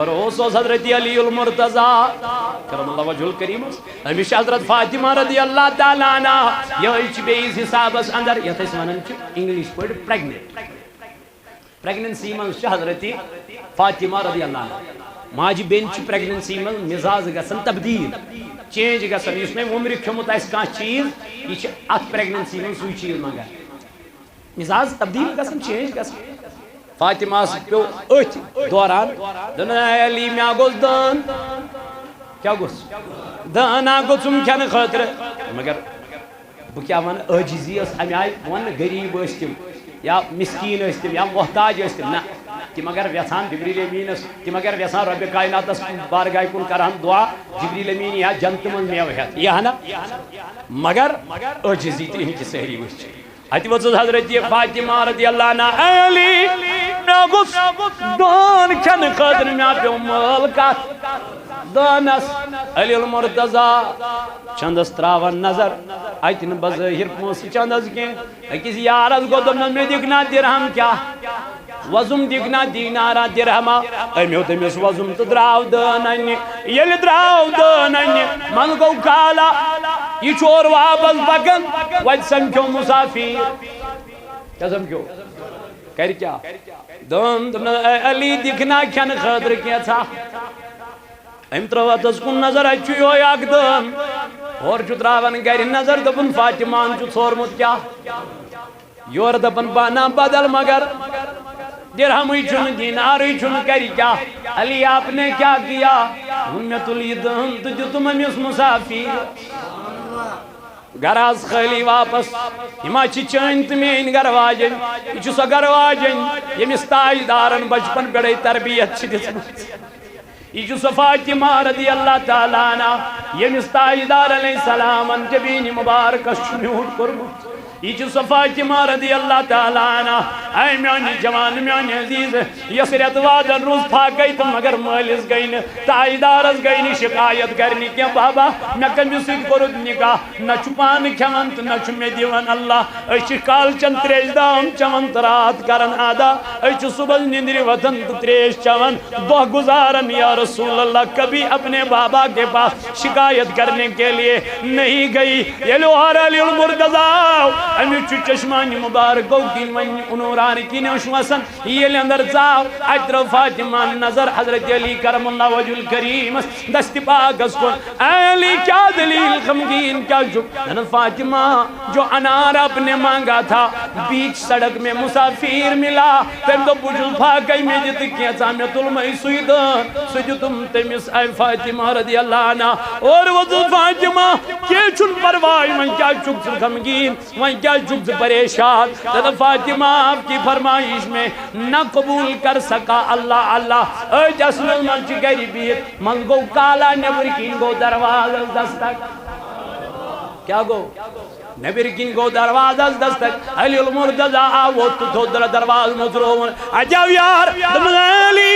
روس حضرت علی المرتضیٰ کرم اللہ وجہ الکریم ہمیشہ حضرت فاطمہ رضی اللہ تعالیٰ عنہ یہ بیس حسابس اندر یہ ونان انگلش پہ پریگننسی من حضرت فاطمہ رضی اللہ عنہ ماجہ بین پریگننسی من مزاج گژھان تبدیل چینج گژھان اس میں عمر کھیومت آسہ کانٛہہ چیز یہ ات پریگننسی من سوی چیز منگان مزاج تبدیل گژھان چینج گژھان فاطمہ پیو ات دوران دن علی میا گوس دان کیا گوس دانا گوسم کھن خاطر مگر بہ کیا ون عاجزی اس امی آئی ون غریب تم یا مسکین تم یا محتاج تم نہ تم اگر ویسان جبریل امینس تم اگر ویسان رب کائناتس بارگاہ کن کران دعا جبریل امین یا جنت من میو ہیت یہ نا مگر عاجزی تہنچ سہری وچ ات وز حضرت فاطمہ رضی اللہ عنہ علی ناگوس دان کھن خاطر میا پیو مال کت دانس علی المرتضیٰ چندس تراون نظر اتن بظاہر پونس چندس کی اکس یارس گو دم میں دکنا درہم کیا وزم دکنا دینارا درہما امیو تمس وزم تو دراو دان یل دراو دان من گو کالا یہ چور واپس پکن وج سمکھو مسافر کیا سمکھو کر کیا دم علی دکھنا کھن خاطر کیا تھا ام ترواتس کن نظر اچھو اک دم اور تراون گر نظر دپن فاطمان ژورمت کیا یور دپن بانا بدل مگر درہم چھن دینار چھن کر کیا علی آپ نے کیا کیا میں تلی دم تو دتم امس مسافر گراز خالی واپس ہما چین تو مین گر واجن یہ سو گر واجن یمس تاج دارن بچپن پڑے تربیت دس یہ سو فاطمہ رضی اللہ تعالیٰ عنہ یمس تاج دار علیہ السلام جبین مبارک میوٹ کرمت یہ سو فاطمہ رضی اللہ تعالیٰ عنہ اے میانی جوان میانی عزیز یس ریت وادن روز پھاک گئی تو مگر مالس گئی نا تاجدارس گئی نی شکایت کرنی کیا بابا نہ کمی سید کرد نکاح نہ چھپان کھون تو نہ چھو میں دیون اللہ ایچ کال چند تریش دام چون ترات کرن آدھا ایچ صبح نندری وطن تو تریش چون دو گزارن یا رسول اللہ کبھی اپنے بابا کے پاس شکایت کرنے کے لیے نہیں گئی یہ لوہر علی المرتضیٰ امی چشمانی مبارکو کی انوران کی نوشواسن یہ اندر زاو اتر فاطمہ نظر حضرت علی کرم اللہ وجہ الکریم دست پاکس کن اے علی کیا دلیل خمگین کیا فاطمہ جو انار اپنے مانگا تھا بیچ سڑک میں مسافیر ملا پھر تو بجل پاکی میں جت کیا سامیت المائی سوید تم تمس اے فاطمہ رضی اللہ عنہ اور وضو فاطمہ کیا چن پروائی من کیا چک خمگین من کیا جگز پریشان تد فاطمہ آپ کی فرمائش میں نہ قبول کر سکا اللہ اللہ اے جسن المرچ گری بیت من گو کالا نبرکین گو دروازہ دستک کیا گو نبرکین گو دروازہ دستک علی المرتضیٰ آوت تو در دروازہ مزرون عجب یار دمن علی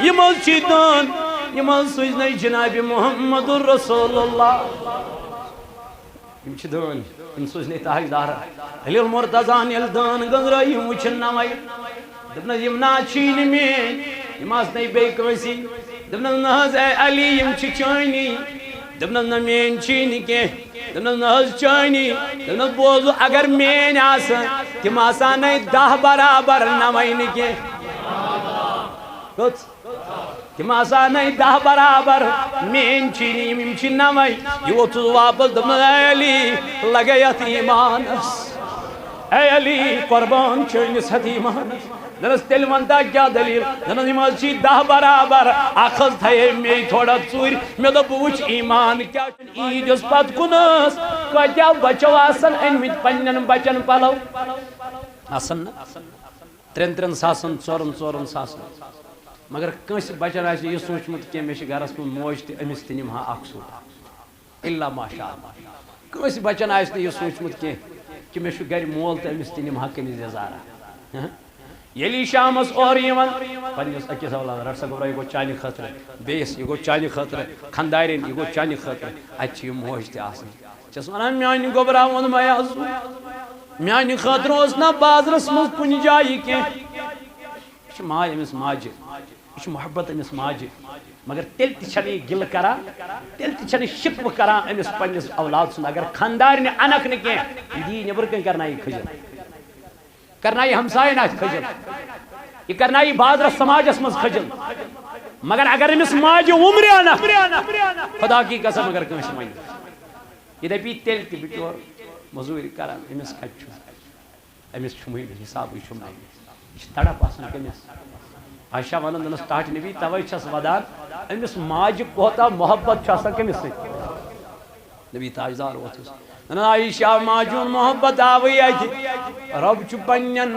یہ مسجدان یہ مسجد نہیں جناب محمد الرسول اللہ یہ دان ان سوزنی تاج دار علی المرتضیٰ نیل دان گنرائی وچن نوائی دبنا یمنا چین میں یماس نئی بے کنسی دبنا نحض اے علی یم چینی دبنا نمین چینی کے دبنا نحض چینی دبنا بوزو اگر مین آسان تم آسان نئی 10 برابر نوائی کے کچھ تم آسان نئی 10 برابر مین چینی یم چین نوائی یہ تو واپس دبنا اے علی لگیت ایمانس اے علی قربان چینس حتیمانس دنس تیل منتا کیا دلیل دنس ایمان چی 10 برابر آخذ تھے میں تھوڑا چوری میں تو پوچھ ایمان کیا ایجس پت کنس کیا بچو آسن انمیت پنن بچن پلو آسن نا 3 ساسن 4 ساسن مگر کنس بچن آسی یہ سوچمت کہ میں گرس من موج تہ امس تہ نمہا اخ سوٹ الا ماشاء اللہ کنس بچن آسی یہ سوچمت کہ میں گر مول تہ امس تہ نمہا کمیز یزارا یلی شامس اور یمن پنس اکس اولاد رٹ سا گبر یہ گو چانہ خاطر بیس یہ گو چانہ خاطر خاندارین یہ گو چانہ خاطر اچھی موج تہ آسن چس ونان میانہ گبرا وون میا میانہ خاطر اس نا بازرس مز کن جائے کی ماج امس ماجہ یہ محبت امس ماجہ مگر تیل تہ یہ گل کران تیل تہ شکوہ کران امس پنس اولاد سن اگر خاندار نے انک نہ کی دی نبر کن کرنا یہ کھجل کرنا یہ ہمسائن آت کھجل یہ کرنا یہ بازر سماجس مز کھجل مگر اگر امس ماجہ عمر انا خدا کی قسم اگر کنس ون یہ دپی تیل تہ بچور مزوری کران امس کت امس چھم حساب چھم یہ تڑپ آسان کمس عائشہ ونان دنس تاج نبی توے چھس ودان امس ماجہ کوتا محبت چھ کمس ست نبی تاجدار ووتھس دنان عائشہ ماجون محبت آوی ات رب چھ پنن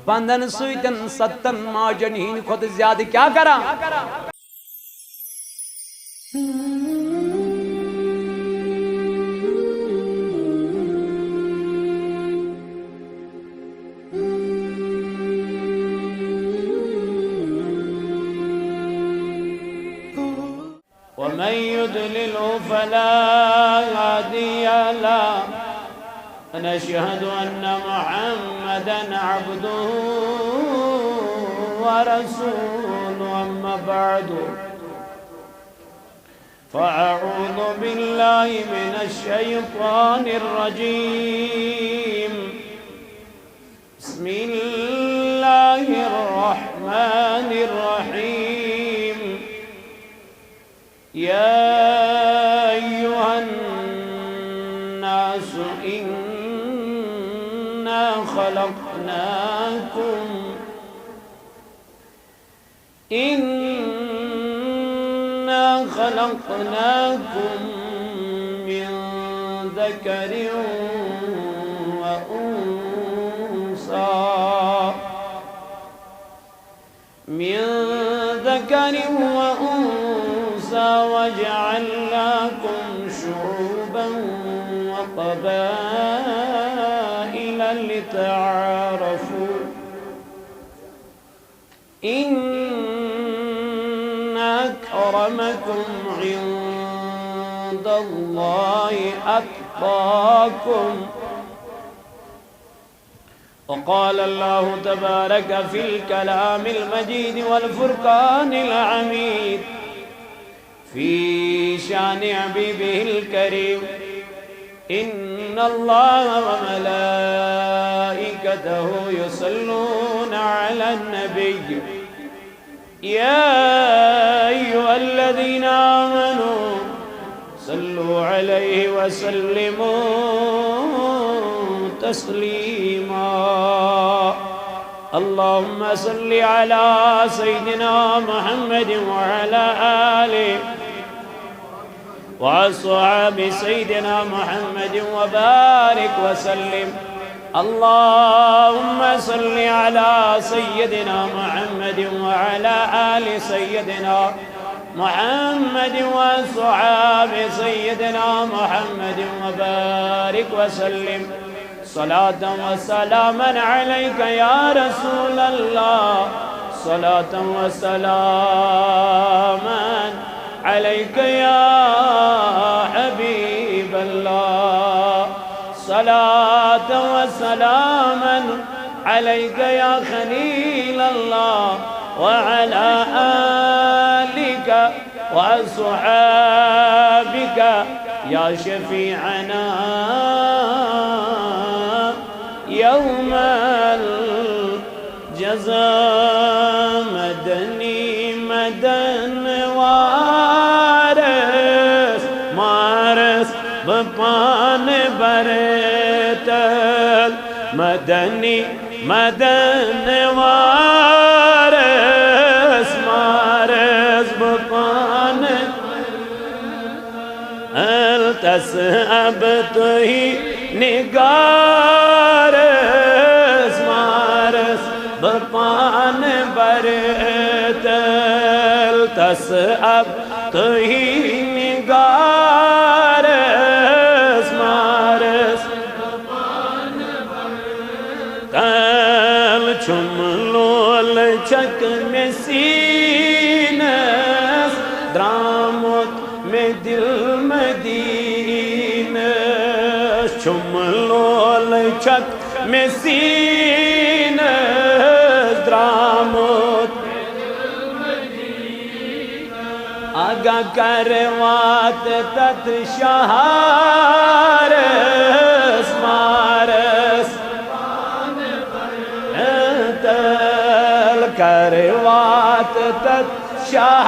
بندن سیتن ستن ماجن ہین کھت زیادہ کیا کرا ومن يضلل فلا هادي له ونشهد أن محمدا عبده ورسوله أما بعد فأعوذ بالله من الشيطان الرجيم بسم الله الرحمن الرحيم يا أيها الناس إنا خلقناكم من ذكر وأنثى وجعلناكم شعوبا وقبائل لتعارفوا إن أكرمكم عند الله أتقاكم وقال الله تبارك في الكلام المجيد والفرقان الحميد في شان حبيبه الكريم إن الله وملائكته يصلون على النبي يا أيها الذين آمنوا صلوا عليه وسلموا تسليما اللهم صل على سيدنا محمد وعلى آله وأصحاب سيدنا محمد وبارك وسلم اللهم صل على سيدنا محمد وعلى آل سيدنا محمد وأصحاب سيدنا محمد وبارك وسلم صلاة وسلاما عليك يا رسول الله صلاة وسلاما عليك يا حبيب الله صلاة وسلاما عليك يا خليل الله وعلى آلك وأصحابك يا شفيعنا يوم الجزاء مدني مدن وارس مارس بپان برتل مدني مدن وارس مارس بپان التسأبت هي نگارس مارس بپان برتل تسأبت هي نگارس مارس تل چملول چک میں سینس درامت میں دل مدینس چملول چک میں سینس درامت آگا کروات تت شہارس مارس تل کروات تت شہارس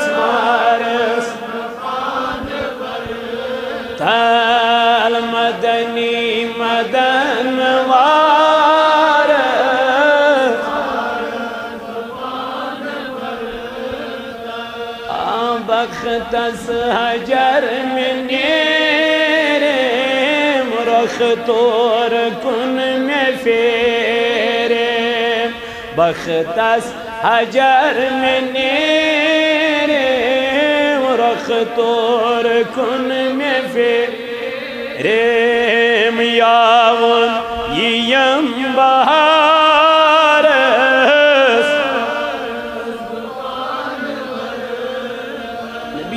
مارس تل مدنی مدن بختس حجر من نیرم رخ طور کن میں فیرم بختس حجر من نیرم رخ طور کن میں فیرم یاون یم بہارس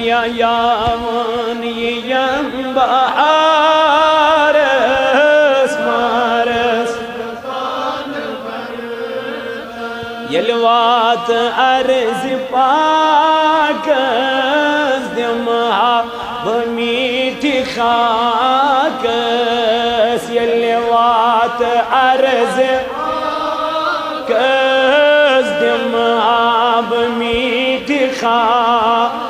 یاون یم بہارس مارس یلوات عرض پاکس دمہا بمیٹی خاکس یلوات عرض کس دمہا بمیٹی خاکس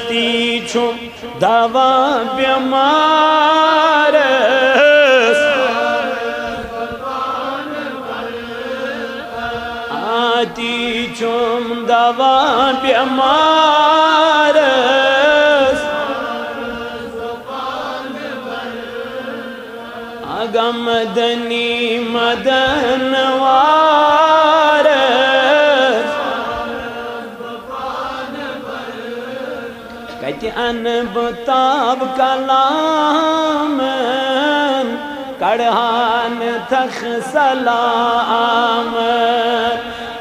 تیچم دوا بیمارس تیچم دوا بیمارس آگا مدنی مدن وارس کہتی ان بتاب کلامن کڑھان تخ سلامن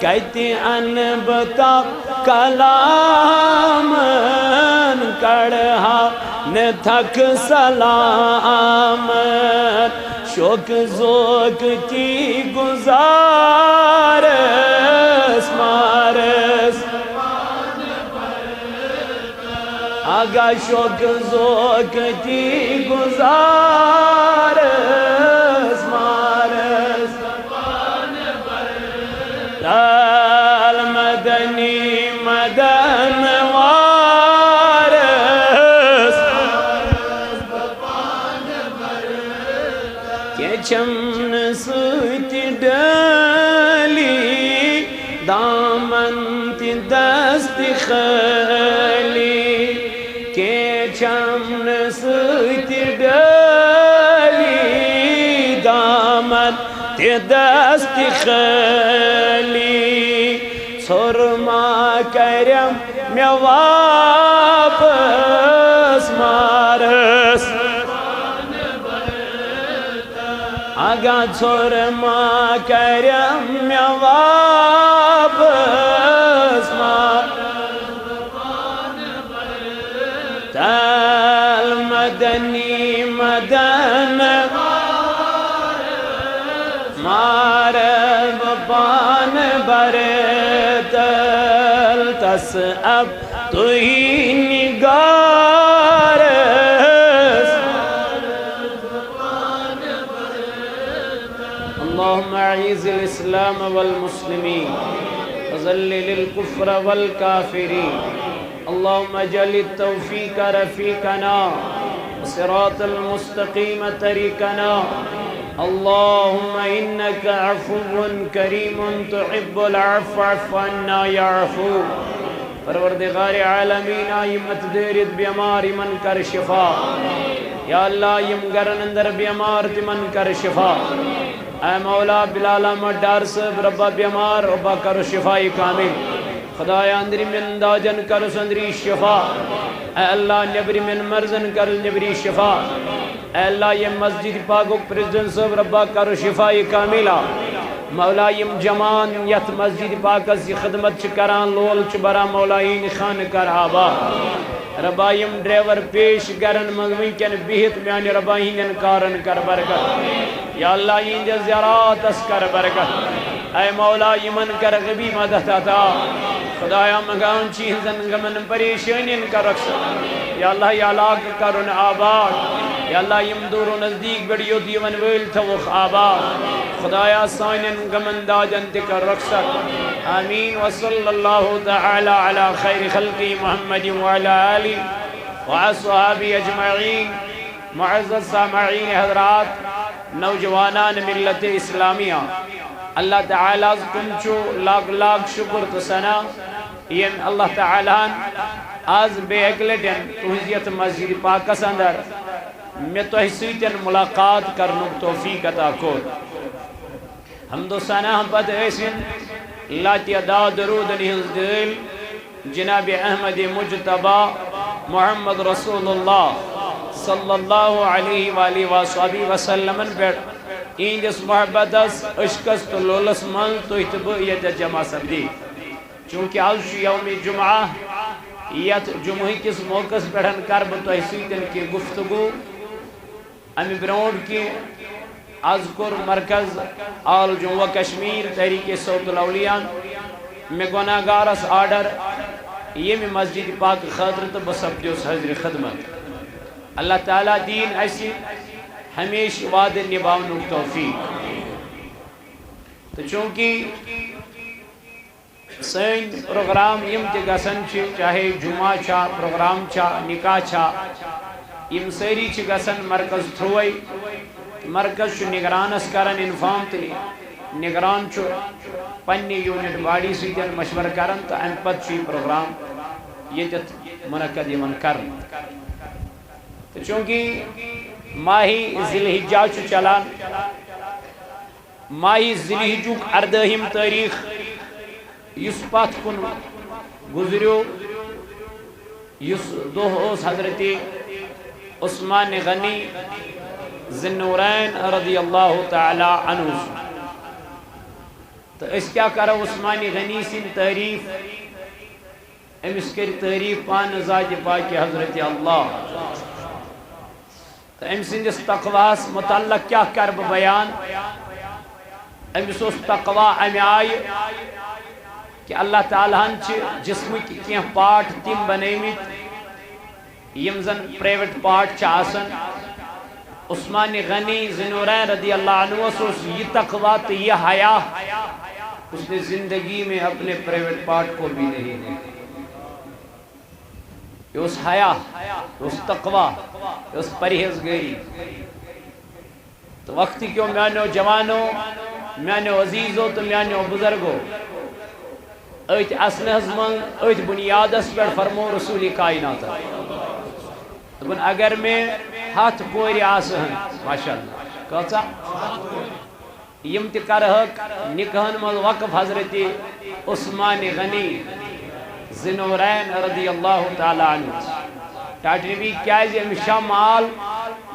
کہتی ان بتاب کلامن کڑھان تخ سلامن شوق ذوق کی گزارس مارس آگا شوق ذوق کی گزارس مارس تل مدنی مدن وارس کہ چمن سوتی ڈلی دامن تی دست خلی کہ چمن سوتی ڈلی دامن تی دست خلی سرما کرم میں واپس مارس آگا سرما کرم میں واپس مارس تل مدنی مدن مارب پان برتل تس اب تو ہی نگارس اللہم اعز الاسلام والمسلمین وذلل الكفر والکافرین اللهم اجعل التوفيق رفيقنا وصراط المستقيم طريقنا اللهم إنك عفو كريم تحب العفو فاعف عنا يا عفو پروردگار عالمین آئیمت دیرت بیمار من کر شفا یا اللہ یم گرن اندر بیمار من کر شفا اے مولا بلال احمد ڈار صاحب ربا بیمار ربا کر شفائی کامل خدایا اندری من داجن کر سندری شفا اے اللہ نبری من مرزن کر نبری شفا اے اللہ یہ مسجد پاکو پریزیڈنٹ صاحب ربا کر شفائی کاملہ مولا یم جمان یت مسجد پاکس یہ خدمت کران لول برا مولا این خان کر آبا ربا یم ڈرائیور پیش گرن مزوین بہت میانی ربا ہین کارن کر برکت یا اللہ این زیارات اس کر برکت اے مولا یمن کر غبی مدد عطا خدایا مگان چیزن غمن پریشانین کا رخصت یا اللہ یا علاقہ کرن آباد یا اللہ یم دور و نزدیک بڑیو دیون ویل توخ آباد خدایا سائنن غمن داجن تکر رخصت آمین وصلی اللہ تعالی علی خیر خلقی محمد وعلی آلی وعصحابی اجمعین معزز سامعین حضرات نوجوانان ملت اسلامیہ اللہ تعالیٰ کم چو لاکھ لاکھ شکر تو سنا یم اللہ تعالیٰ آز بے اکلٹن تہذیت مسجد پاکس اندر میں تو سیتن ملاقات کرنک توفیق عطا کو حمد و ثنا ہم پتہ ایسن لاتی ادا درود نہز دل جناب احمد مجتبہ محمد رسول اللہ صلی اللہ علیہ وآلہ وآلہ وسلم پر اینجس محبت عشقس تو لولس من تو اتبعیت جمع سبدی چونکہ آج یوم جمعہ یت جمعہ کس موقع پڑھن کرب تو سیتن کی گفتگو امی برونڈ کی اذکر مرکز آل جمعہ کشمیر تحریک صوت الاولیاء میں گناہگارس آرڈر یہ میں مسجد پاک خاطر تو بسبدیوس حضر خدمت اللہ تعالیٰ دین ایسی ہمیشہ وعد نباؤن توفیق تو چونکہ سین پروگرام یم تی گسن چاہے جمعہ چھا پروگرام چھا نکاح چھا یم سیری چھ گسن مرکز تھروئی مرکز چھ نگرانس کرن انفارم تی نگران چھ پنی یونٹ باڈی سیدن مشور کرن تو ان پت چھ پروگرام یہ جت منعقد یمن کرن تو چونکہ ماہی ذی الحجہ چھ چلان ماہی ذی الحجہ اردہم تاریخ یس پت کن گزریو یس دوہ حضرت عثمان غنی ذنورین رضی اللہ تعالی عنہ تو اس کیا کرو عثمان غنی سن تعریف امس کر تعریف پان ذات پاک حضرت اللہ تو ام سندس تقواس متعلق کیا کرب بیان امس اس تقوی ام آئی کہ اللہ تعالیٰ جسم کی پارٹ تم بنیمت یم زن پرائیویٹ پارٹ چاسن عثمان غنی ذنورین رضی اللہ عنہ اس یہ تقوی تو یہ حیا اس نے زندگی میں اپنے پرائیویٹ پارٹ کو بھی نہیں دیکھا یہ اس حیا اس تقوی اس پرہیزگاری تو وقتی کیوں میانو جوانو میانو عزیزو تو میانو بزرگو ایت اسنہز من ایت بنیادس پر فرمو رسول کائنات دبن اگر میں ہاتھ کوری آسہن ماشاءاللہ کہتا یم تی کرہک نکہن من وقف حضرت عثمان غنی ذنورین رضی اللہ تعالی عنہ ٹاٹی نبی کیا جی ہمیشہ مال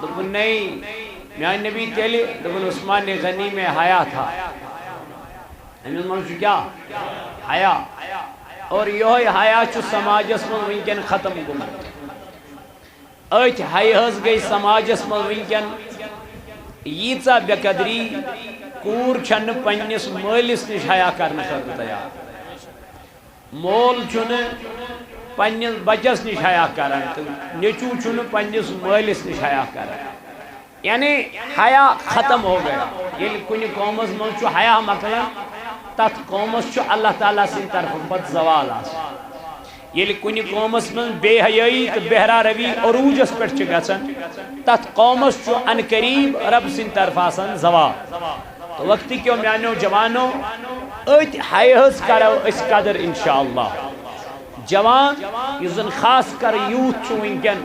دبن نہیں میان نبی تیلی دبن عثمان غنی میں حیا تھا ہمیں منشو کیا حیا اور یہ حیا چو سماجس من ونکن ختم گم ایت حیاز گئی سماجس من ونکن ییچا بے قدری کور چھن پنیس مالس نش حیا کرنے خاطر تیار مول چھن پنیس بچس نش حیا کرن نیچو چھن پنیس مالس نش حیا کرن یعنی حیا ختم ہو گیا یہ کنی قومس من چھو حیا مکلن تت قومس چھو اللہ تعالیٰ سن طرف پت زوال آس یہ کنی قومس من بے حیائی تو بہرا روی عروجس پر گژھن تت قومس چھو ان قریب رب سن طرف آسن زوال تو وقتی کیوں میانو جوانو ایت حیاز کرو اس قدر انشاءاللہ جوان یزن خاص کر یوتھ چھو ونکن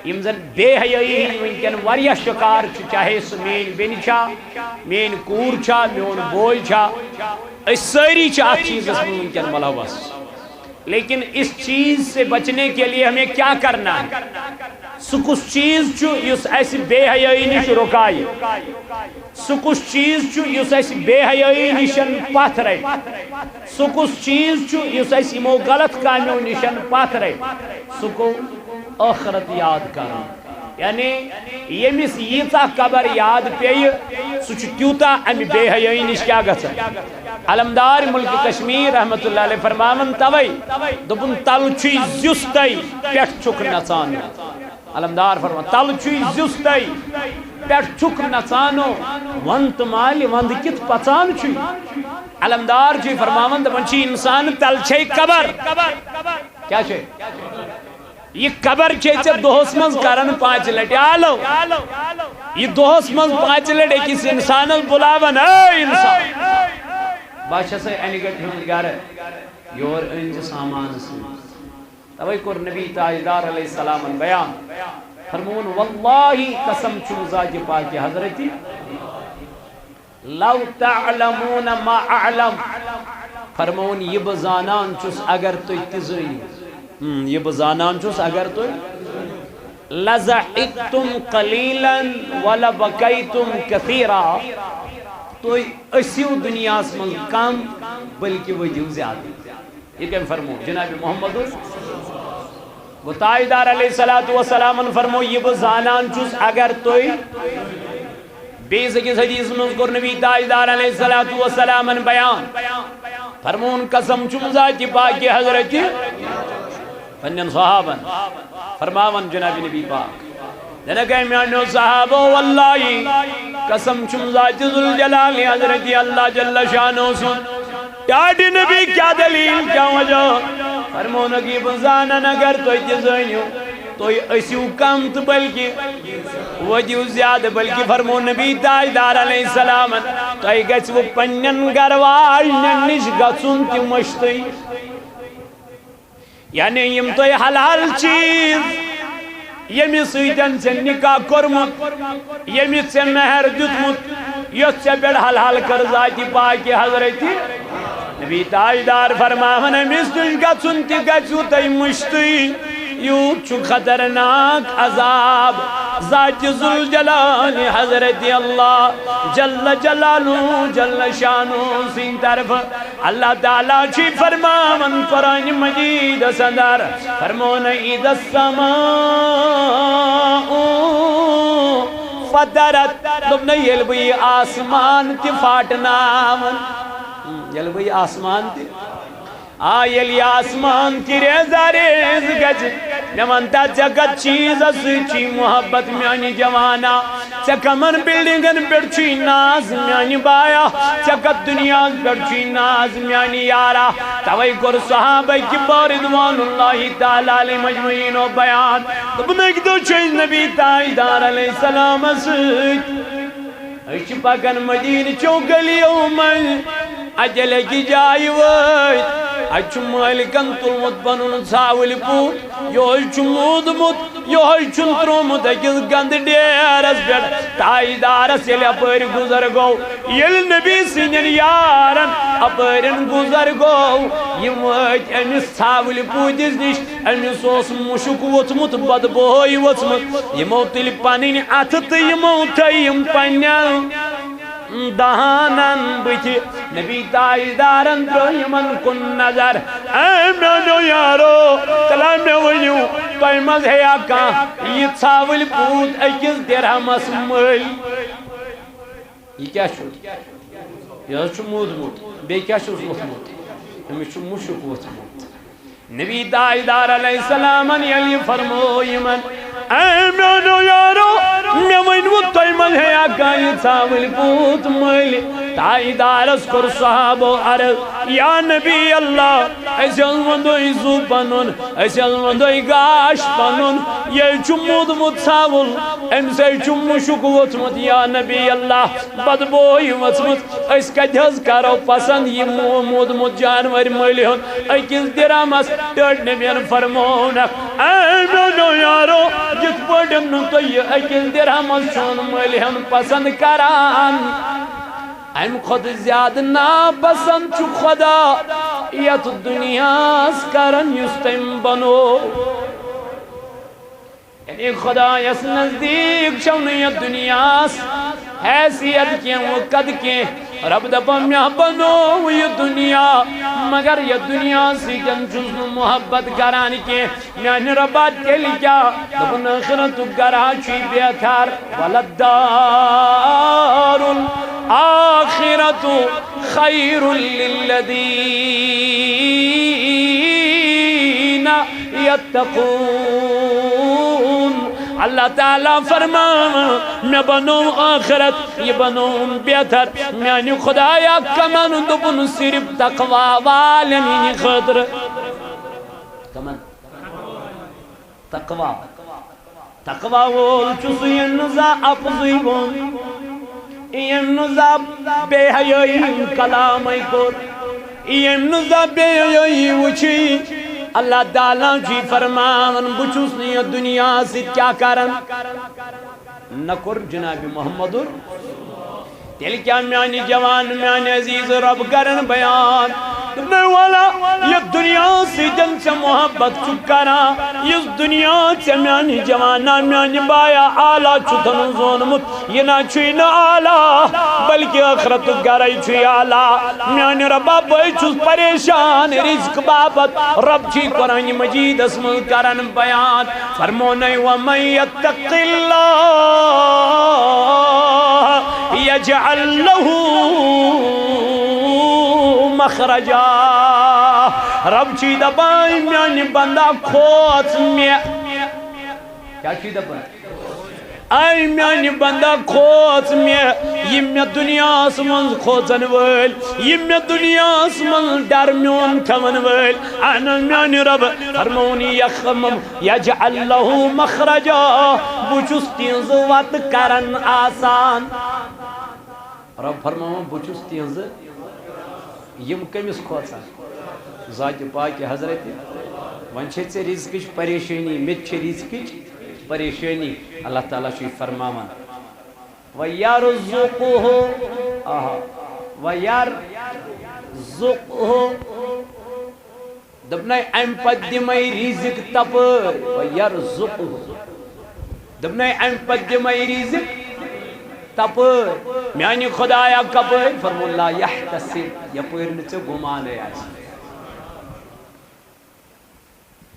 یم زن بے حیائی ونکن واریاہ شکار چاہے سو مین بین چھا مین کور چھا میون بوئی چھا اس ساری چھا چیز اس میں ونکن ملوث لیکن اس چیز سے بچنے کے لیے ہمیں کیا کرنا ہے سکس چیز چھو یس ایسی بے حیائی نش رکائی سکس چیز چھو یس ایسی بے حیائی نشن پاتھ رہے سکس چیز چھو یس ایسی مو غلط کامیوں نشن پاتھ رہے سکو آخرت یاد کرنا یعنی یمس ییژا قبر یاد پیہ سہ تیوتا امہ بے حیائی نش کیا گژھان علمدار ملک کشمیر رحمت اللہ علیہ فرماون توے دپن تل چھ زیُستے پٮ۪ٹھ چھُکھ نژان علمدار فرمان تل چھ زیُستے پٮ۪ٹھ چھُکھ نژانو ونت مالہِ وند کِتھ پژان چھ علمدار چھ فرماون دپن چھ انسان تل چھ قبر کیا چھ یہ قبر چھ دہس من کران 5 لٹہ آلو یہ دہس من 5 لٹہ أکس انسانس بلاوان اے انسان بہٕ چھس انہِ گٹہِ ہُنٛد گرٕ یور أنزِ سامانس توے کوٚر نبی تاجدار علیہ السلام بیان فرمون واللہ قسم چھُم ذاتِ پاکہِ حضرت لو تعلمون ما اعلم فرمون یہ بہ زانان چھُس اگر تُہۍ تہِ زٲنِو یہ بہ زانان چھُس اگر تُہۍ لزحقتم قلیلا ولبکیتم کثیرا تُہۍ ٲسِو دنیاہس منٛز کم بلکہ ؤدِو زیادٕ یہ کٔمۍ فرمو جناب محمد گو تاجدار علیہ الصلوۃ والسلام فرمو یہ بہ زانان چھُس اگر تُہۍ بیٚیِس أکِس حدیث منٛز کوٚر نبی تاجدار علیہ الصلوۃ والسلام بیان فرمون قسم چھُم ذاتِ پاکہِ حضرت پنن صحابن فرماون جناب نبی پاک دنگے میانو صحابو واللہ قسم چھم ذات ذوالجلال حضرت اللہ جل شانو سن ڈاڈی نبی کیا دلیل کیا وجہ فرمون کی بزانن اگر تو جزائنیو تو اسیو کم تو بلکہ وجیو زیادہ بلکہ فرمون نبی تاجدار علیہ السلام تو گھس وہ پنن گرواج نش گھسن تی مشتی یعنی یم تو حلال چیز یمی سیدن سے نکاح کرمت یمی سے مہر دتمت یت سے بڑ حلال کر ذاتی پاکی حضرت نبی تاجدار فرماون امیس تش گھسن تی گھسو تی مشتی یوت چھو خطرناک عذاب ذات ذوالجلال حضرت اللہ جل جلالو جل شانو سین طرف اللہ تعالیٰ چی فرماون قرآن مجید صدر فرمون اید السماء فدرت لبنی یلبی آسمان تی فاٹناون یلبی آسمان تی آیلی آسمان کی ریزہ ریز گج نمانتا چکت چیز سچی محبت میانی جوانا چکمن بلڈنگن پڑچی ناز میانی بایا چکت دنیا پڑچی ناز میانی یارا توی کر صحابہ کی باردوان اللہ تعالیٰ علیہ مجمعین و بیان تب نک دو چیز نبی تاجدار علیہ السلام سچ اچھ پاکن مدین چوکلیوں میں اجل کی جائی وید اچھ مالکن تلمت بنن ساول پوت یہ مودمت یہ ترومت اکس گند ڈیرس پہ تاجدارس یل اپر گزر گو یل نبی سنین یارن اپرن گزر گو یہ وت امس ساول پوتس نش امس مشک ووتمت بدبوئی وچمت یمو تل پنن اتھ تو یمو تھیم پنن دہانن بچ نبی تاجدارن ترہمن کن نظر اے میانو یارو تلا میں ونیو توی مز ہے کان یہ ژھاوٕلۍ پوت أکِس درہمس مٔلۍ یہ کیا چھُ یہ چھُ موٗدمُت بیٚیہِ کیا چھُس ووٚتھمُت أمِس چھُ مُشُک ووٚتھمُت نبی تاجدار علیہ السلامن ییٚلہِ یہِ فرمو یِمن اے میانو یارو میں ونیو توی مز ہے کان یہ ژھاوٕلۍ پوت مٔلۍ تاجدارس کور صحابو عرض یا نبی اللہ ایسے ونٛدوے زو پنن ایسے ونٛدوے گاش پنن یہ چھُ موٗدمُت ژھاوُل امہِ سۭتۍ چھُ مُشُک ووٚتھمُت یا نبی اللہ بدبوئی ؤژمٕژ أسۍ کتہِ حظ کرو پسند یہِ موٗدمُت جانور مٔلۍ ہُنٛد أکِس درہمس ٹٲٹھۍ نبیَن فرمونکھ اے میانو یارو یِتھ پٲٹھۍ نہٕ تُہۍ یہِ أکِس درہمس چھُن مٔلۍ ہیوٚن پسند کران ام خود زیادہ ناپسند چھُ خدا یتھ دنیاس کرن یُس تٔمۍ بنو یعنی خدا یس نزدیک چھو نہٕ یتھ دنیاس حیثیت کینٛہہ وقت کینٛہہ رب دپان میں بنو یہ دنیا مگر یہ دنیا سی جن چوز محبت کران کے میان ربا تیل کیا دپان آخرت گرا چی بیتر ولدار الآخرت خیر للذین یتقون اللہ تعالیٰ فرمان میں بنو آخرت یہ بنو بہتر میانی خدایا کمن دپن صرف تقوی والنی خطر کمن تقوی وول چوس ین نزا اپزوی بون یم نزا بے حیائی کلامی کور یم نزا بے حیائی وچی اللہ تعالیٰ جی فرمان بچوس نے دنیا سے کیا کرن نکر جناب محمد تیل کیا میانی جوان میانی عزیز رب کرن بیان تمہیں والا یہ دنیا سے جن سے محبت چکرا اس دنیا سے میانی جوانا میانی بایا آلہ چھتن زونمت یہ نہ چھوئی نہ آلہ بلکہ آخرت گرائی چھوئی آلہ میانی ربا بائی چھوز پریشان رزق بابت رب چی قرآن مجید اسم کرن بیان فرمونے وَمَنْ يَتَّقِ اللَّهِ يَجْعَلْ لَهُ مخرجا رب چی دبائی میانی بندہ کھوت میں کیا چی دبائی آئی میانی بندہ کھوت میں یہ میں دنیا اسمنز کھوتن ویل یہ میں دنیا اسمنز درمیون کھون ویل آنا میانی رب فرمونی یخمم یجعل لہو مخرجا بچوس تینز وات کرن آسان رب فرمون بچوس تینز یم کمس کھوسا ذات پاک حضرت ونچے ژے رزقچ پریشانی مت چھ رزقچ پریشانی اللہ تعالیٰ چھ فرماوان وَيَرْزُقُهُ وَيَرْزُقُهُ دبنائی ام پت دمائی رزق تپر وَيَرْزُقُهُ دبنائی ام پت دمائی رزق تپر میانی خدایا کپر فرمو اللہ یحتسب یپر نچے گمانے آج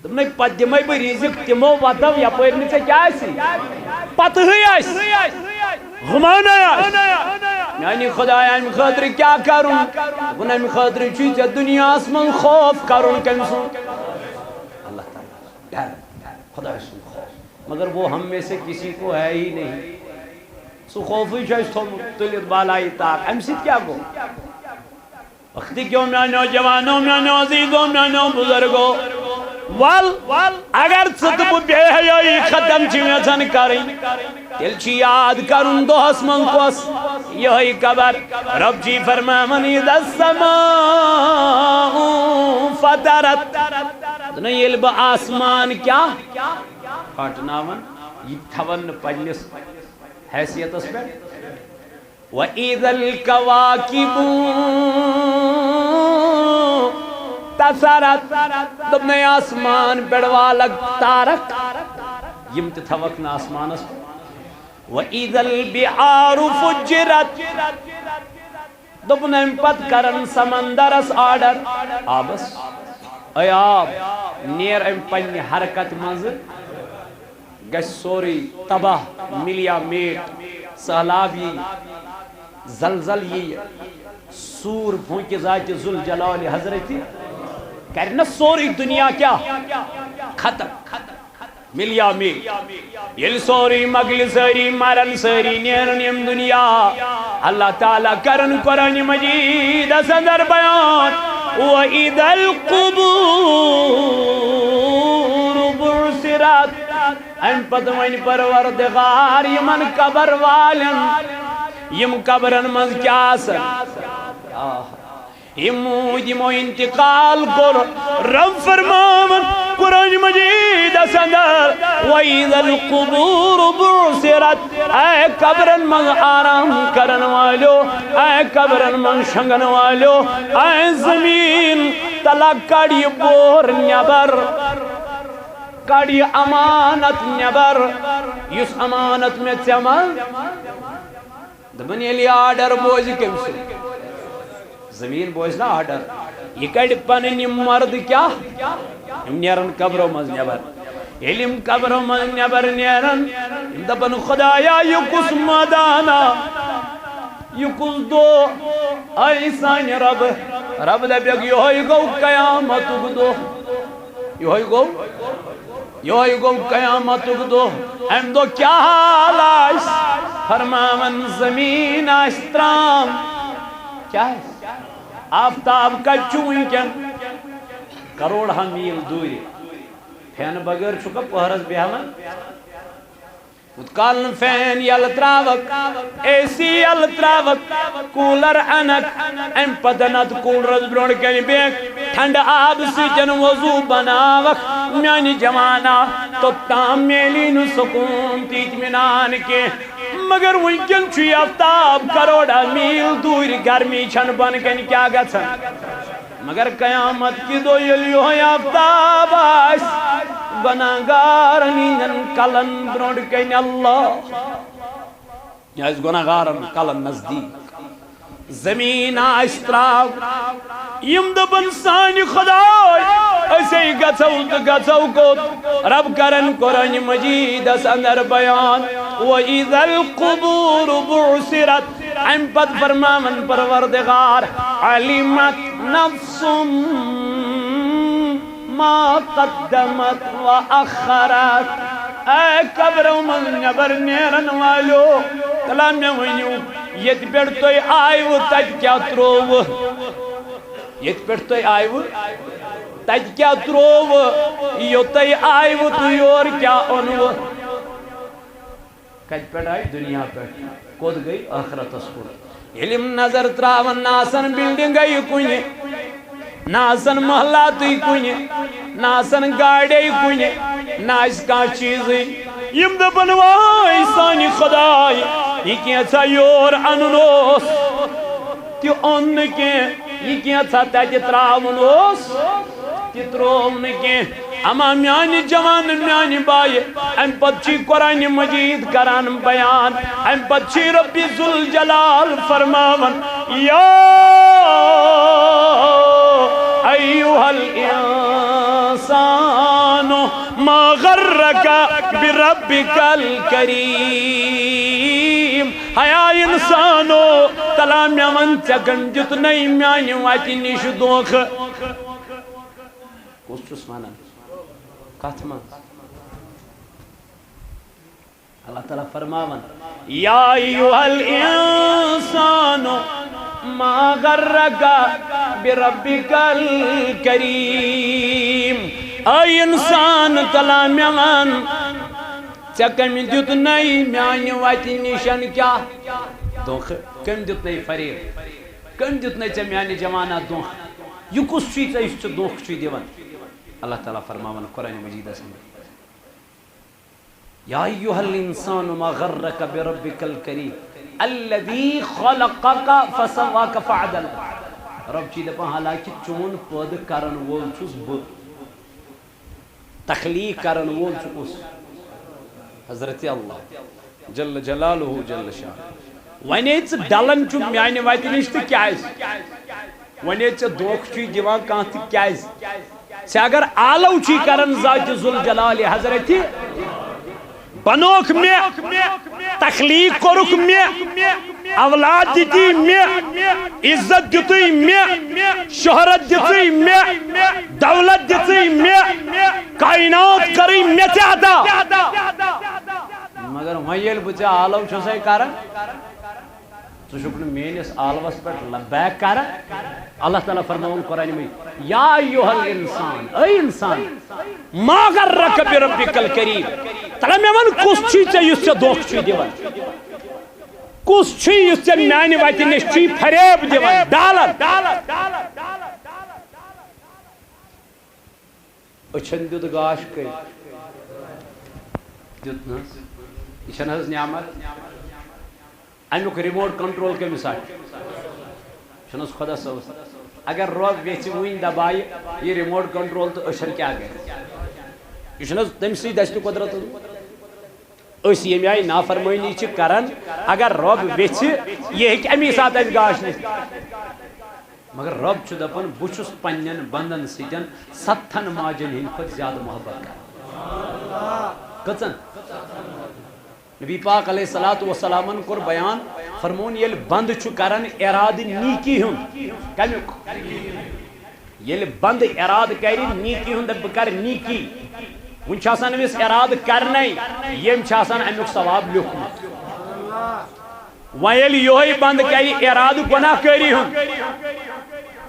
دمائی پت دمائی بی رزق تمو وطو یپر نچے کیا سی پت ہوئی آج گمانے آج میانی خدایا ام خاطر کیا کروں گناہ ام خاطر چیز دنیا اسمن خوف کروں کنسوں اللہ تعالیٰ ڈر خدا اسم خوف مگر وہ ہم میں سے کسی کو ہے ہی نہیں سو خوفی چاہیس تلید بالائی تاک امسید کیا گو وقتی کیوں میں نوجوانوں میں عزیزوں میں بزرگوں وال اگر صدب بے حیائی ختم چیزن کریں دل چی یاد کرن دو حسمن کوس یہی قبر رب جی فرمامن اذا السماء فطرت دنیا یلب آسمان کیا پھٹناون یہ تھون پجلس حیثیت اس پر وَإِذَا الْكَوَاكِبُ تَسَرَتْ دبنے آسمان بڑوالک تارک یم تتھوکنا آسمان اس پر وَإِذَا الْبِعَارُ فُجِّرَتْ دبنے پت کرن سمندر اس آڈر آبس اے آب نیر ام پنی حرکت منظر گش سوری تباہ ملیا میٹ سہلاب یہ زلزل یہ سور بھونکی ذات ذوالجلال حضرت کرنا سوری دنیا کیا ختم ملیا میٹ یل سوری مگل سری مرن سری نیرن یم دنیا اللہ تعالیٰ کرن قرآن مجید صدر بیان وَإِذَا الْقُبُورُ بُعْثِرَتْ ام پتوین پروردگار یمن قبر والن یم قبرن مز کیا سن یمو انتقال کر رب فرماون قرآن مجید صدر وَإِذَا الْقُبُورُ بُعْثِرَتْ اے قبرن من آرام کرن والو اے قبرن من شنگن والو اے زمین تلا کڑی بور نیبر کڑی امانت نیبر یس امانت میں چمن دبن یلی آڈر بوزی کم سو زمین بوز نا آرڈر یہ کڑ پنن مرد کیا نیرن قبرو مز نبر علم قبرو مز نبر نیرن دپن خدایا یہ کس مدانا یہ کس دو اے سان رب رب دپیک یہ گو قیامت دو یہ گو قیامت دو ام دو کیا حال آس فرماون زمین آس ترام کیا ہے آفتاب کچھ ونکن کروڑ میل دوری فین بغیر چھکا پہرس بیہلن کالن فین یل تراوک اے سی یل تراوک کولر انک ام پتنت کولرز برونڈ کنی بیک ٹھنڈ آب سیچن وضو بناوک میانی جوانا تو تام میلی نو سکون تیت منان کے مگر ونکن چھوی آفتاب کروڑا میل دوری گرمی چھن بن کنی کیا گھن مگر قیامت کی دو یلیو آفتاب آس گناہگارن کلن برونڈ کن اللہ اس گناہگارن کلن نزدیک زمین آس تراو یم دپن سانی خدای اسے گژھو کوت رب کرن قرآن مجید اس اندر بیان وَإِذَا الْقُبُورُ بُعْثِرَتْ ام پت فرماون پروردگار علمت نفس ما قدمت وأخرت اے قبر من نبر نیرن والو کلام میں ونیو یت پیڑ توی آئیو تج کیا تروو یت پیڑ توی آئیو تج کیا تروو یو توی آئیو تو یور کیا انو کج پیڑ آئی دنیا پیڑ کود گئی آخرت اسکور علم نظر تراون ناسن بلڈنگ گئی کنی ناسن محلاتی کنی ناسن گاڑی کنی ناس کا چیزی یم دپن وائی سانی خدای یہ کیسا یور اننوس تیو ان کے یہ کیسا تیج تراونوس تی تروون کے اما میانی جوان میانی بائی ام پتچی قرآن مجید کران بیان ام پتچی ربی ذوالجلال فرماون یا ایوہ الانسان ما غرک بربک الکریم حیا انسانو تلام یمن چکن جتنی میانی واتی نیش دوخ کس چس مانا کاتمان اللہ تعالیٰ فرماون یا ایوہ الانسان ما غرک بربک الکریم اے انسان تلام یمن چکم دیتنی میانی واتی نیشن کیا دونخ کم دیتنی فریب کم دیتنی چا میانی جوانا دونخ یہ کس چیز ہے اس چا دونخ چی دیون اللہ تعالیٰ فرماون قرآن مجید اسم یا ایوہ الانسان ما غرک بربک الکریم الذي خلقك فسواك فعدل رب چی دپا حالانکہ چون پود کرن وول چھس ب تخلیق کرن وول چھس حضرت اللہ جل جلالہ جل شاہ ونے چھ ڈلن چھ میانی واتی نش تہ کیاز ونے چھ دوکھ چھ دیوان کان تہ کیاز سے اگر آلو چھ کرن ذات ذوالجلال حضرت بنوک میں تخلیق کرک میں اولاد دیتی میں عزت دیتی میں شہرت دیتی میں دولت دیتی میں کائنات کری میں چاہتا مگر ویل بچے آلو چھسے کرن تو شکر مینس آلوس پر لبیک کرن اللہ تعالیٰ فرماؤن قرآن میں یا ایوہ الانسان اے انسان ما غرک بربک الکریم تعالیٰ میں من کس چیز سے اس سے دوکھ چی دیوان کس چیز اس سے میانی واتی نشچی فریب دیوان ڈالت اچھن دیت گاش کئی دیتنا اچھن حض نعمت امیک ریموٹ کنٹرول کے مثال چھنس خدا سوس اگر روز بیچی وین دبائی یہ ریموٹ کنٹرول تو اشر کیا گئے یہ چھنس تمسی دشت قدرت اس یہ میں نافرمائنی چھ کرن اگر روب بیچی یہ ایک امی ساتھ اس گاش نہیں مگر رب چھ دپن بچس پنن بندن سیتن 7 ماجن ہند کھت زیادہ محبت کر کچن نبی پاک علیہ الصلوۃ والسلام کور بیان فرمون یل بند چھ کرن اراد نیکی ہن کمیک یل بند اراد کر نیکی ہن بہ کر نیکی ون چھ آسان امس اراد کرنے یم چھ آسان امیک ثواب لیکھمت ویل یہ بند کر اراد گناہ کاری ہن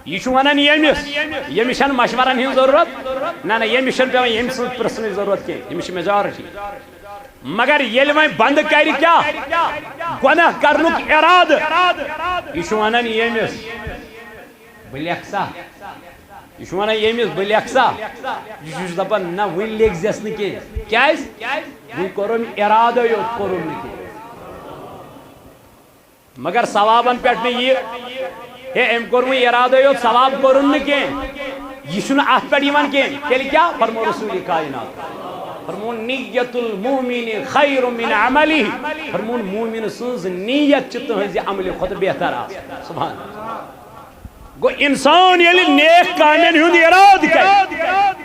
یہ ونان یمس مشورن ہن ضرورت نہ یمس پیوان یم سن پرسن ضرورت کی یمس میجارٹی مگر یل وی بند کر کیا گناہ کرنک اراد یہ ونان یمس بہ لیکھسا یہ ونان یمس بہ لیکھسا یہ دپان نہ ون لیکھزیس نہ کیاز وی کرن ارادہ یوت کرن نہ مگر ثوابن پہ یہ ام کور ارادہ یوت ثواب کورن نہ یہ ات پہ تیل کیا فرمو رسول کائنات فرمون نیت المومن خیر من عملی فرمون مومن سنز نیت تہذ عمل خود بہتر سبحان گو انسان یل نیک کامین ہند اراد کر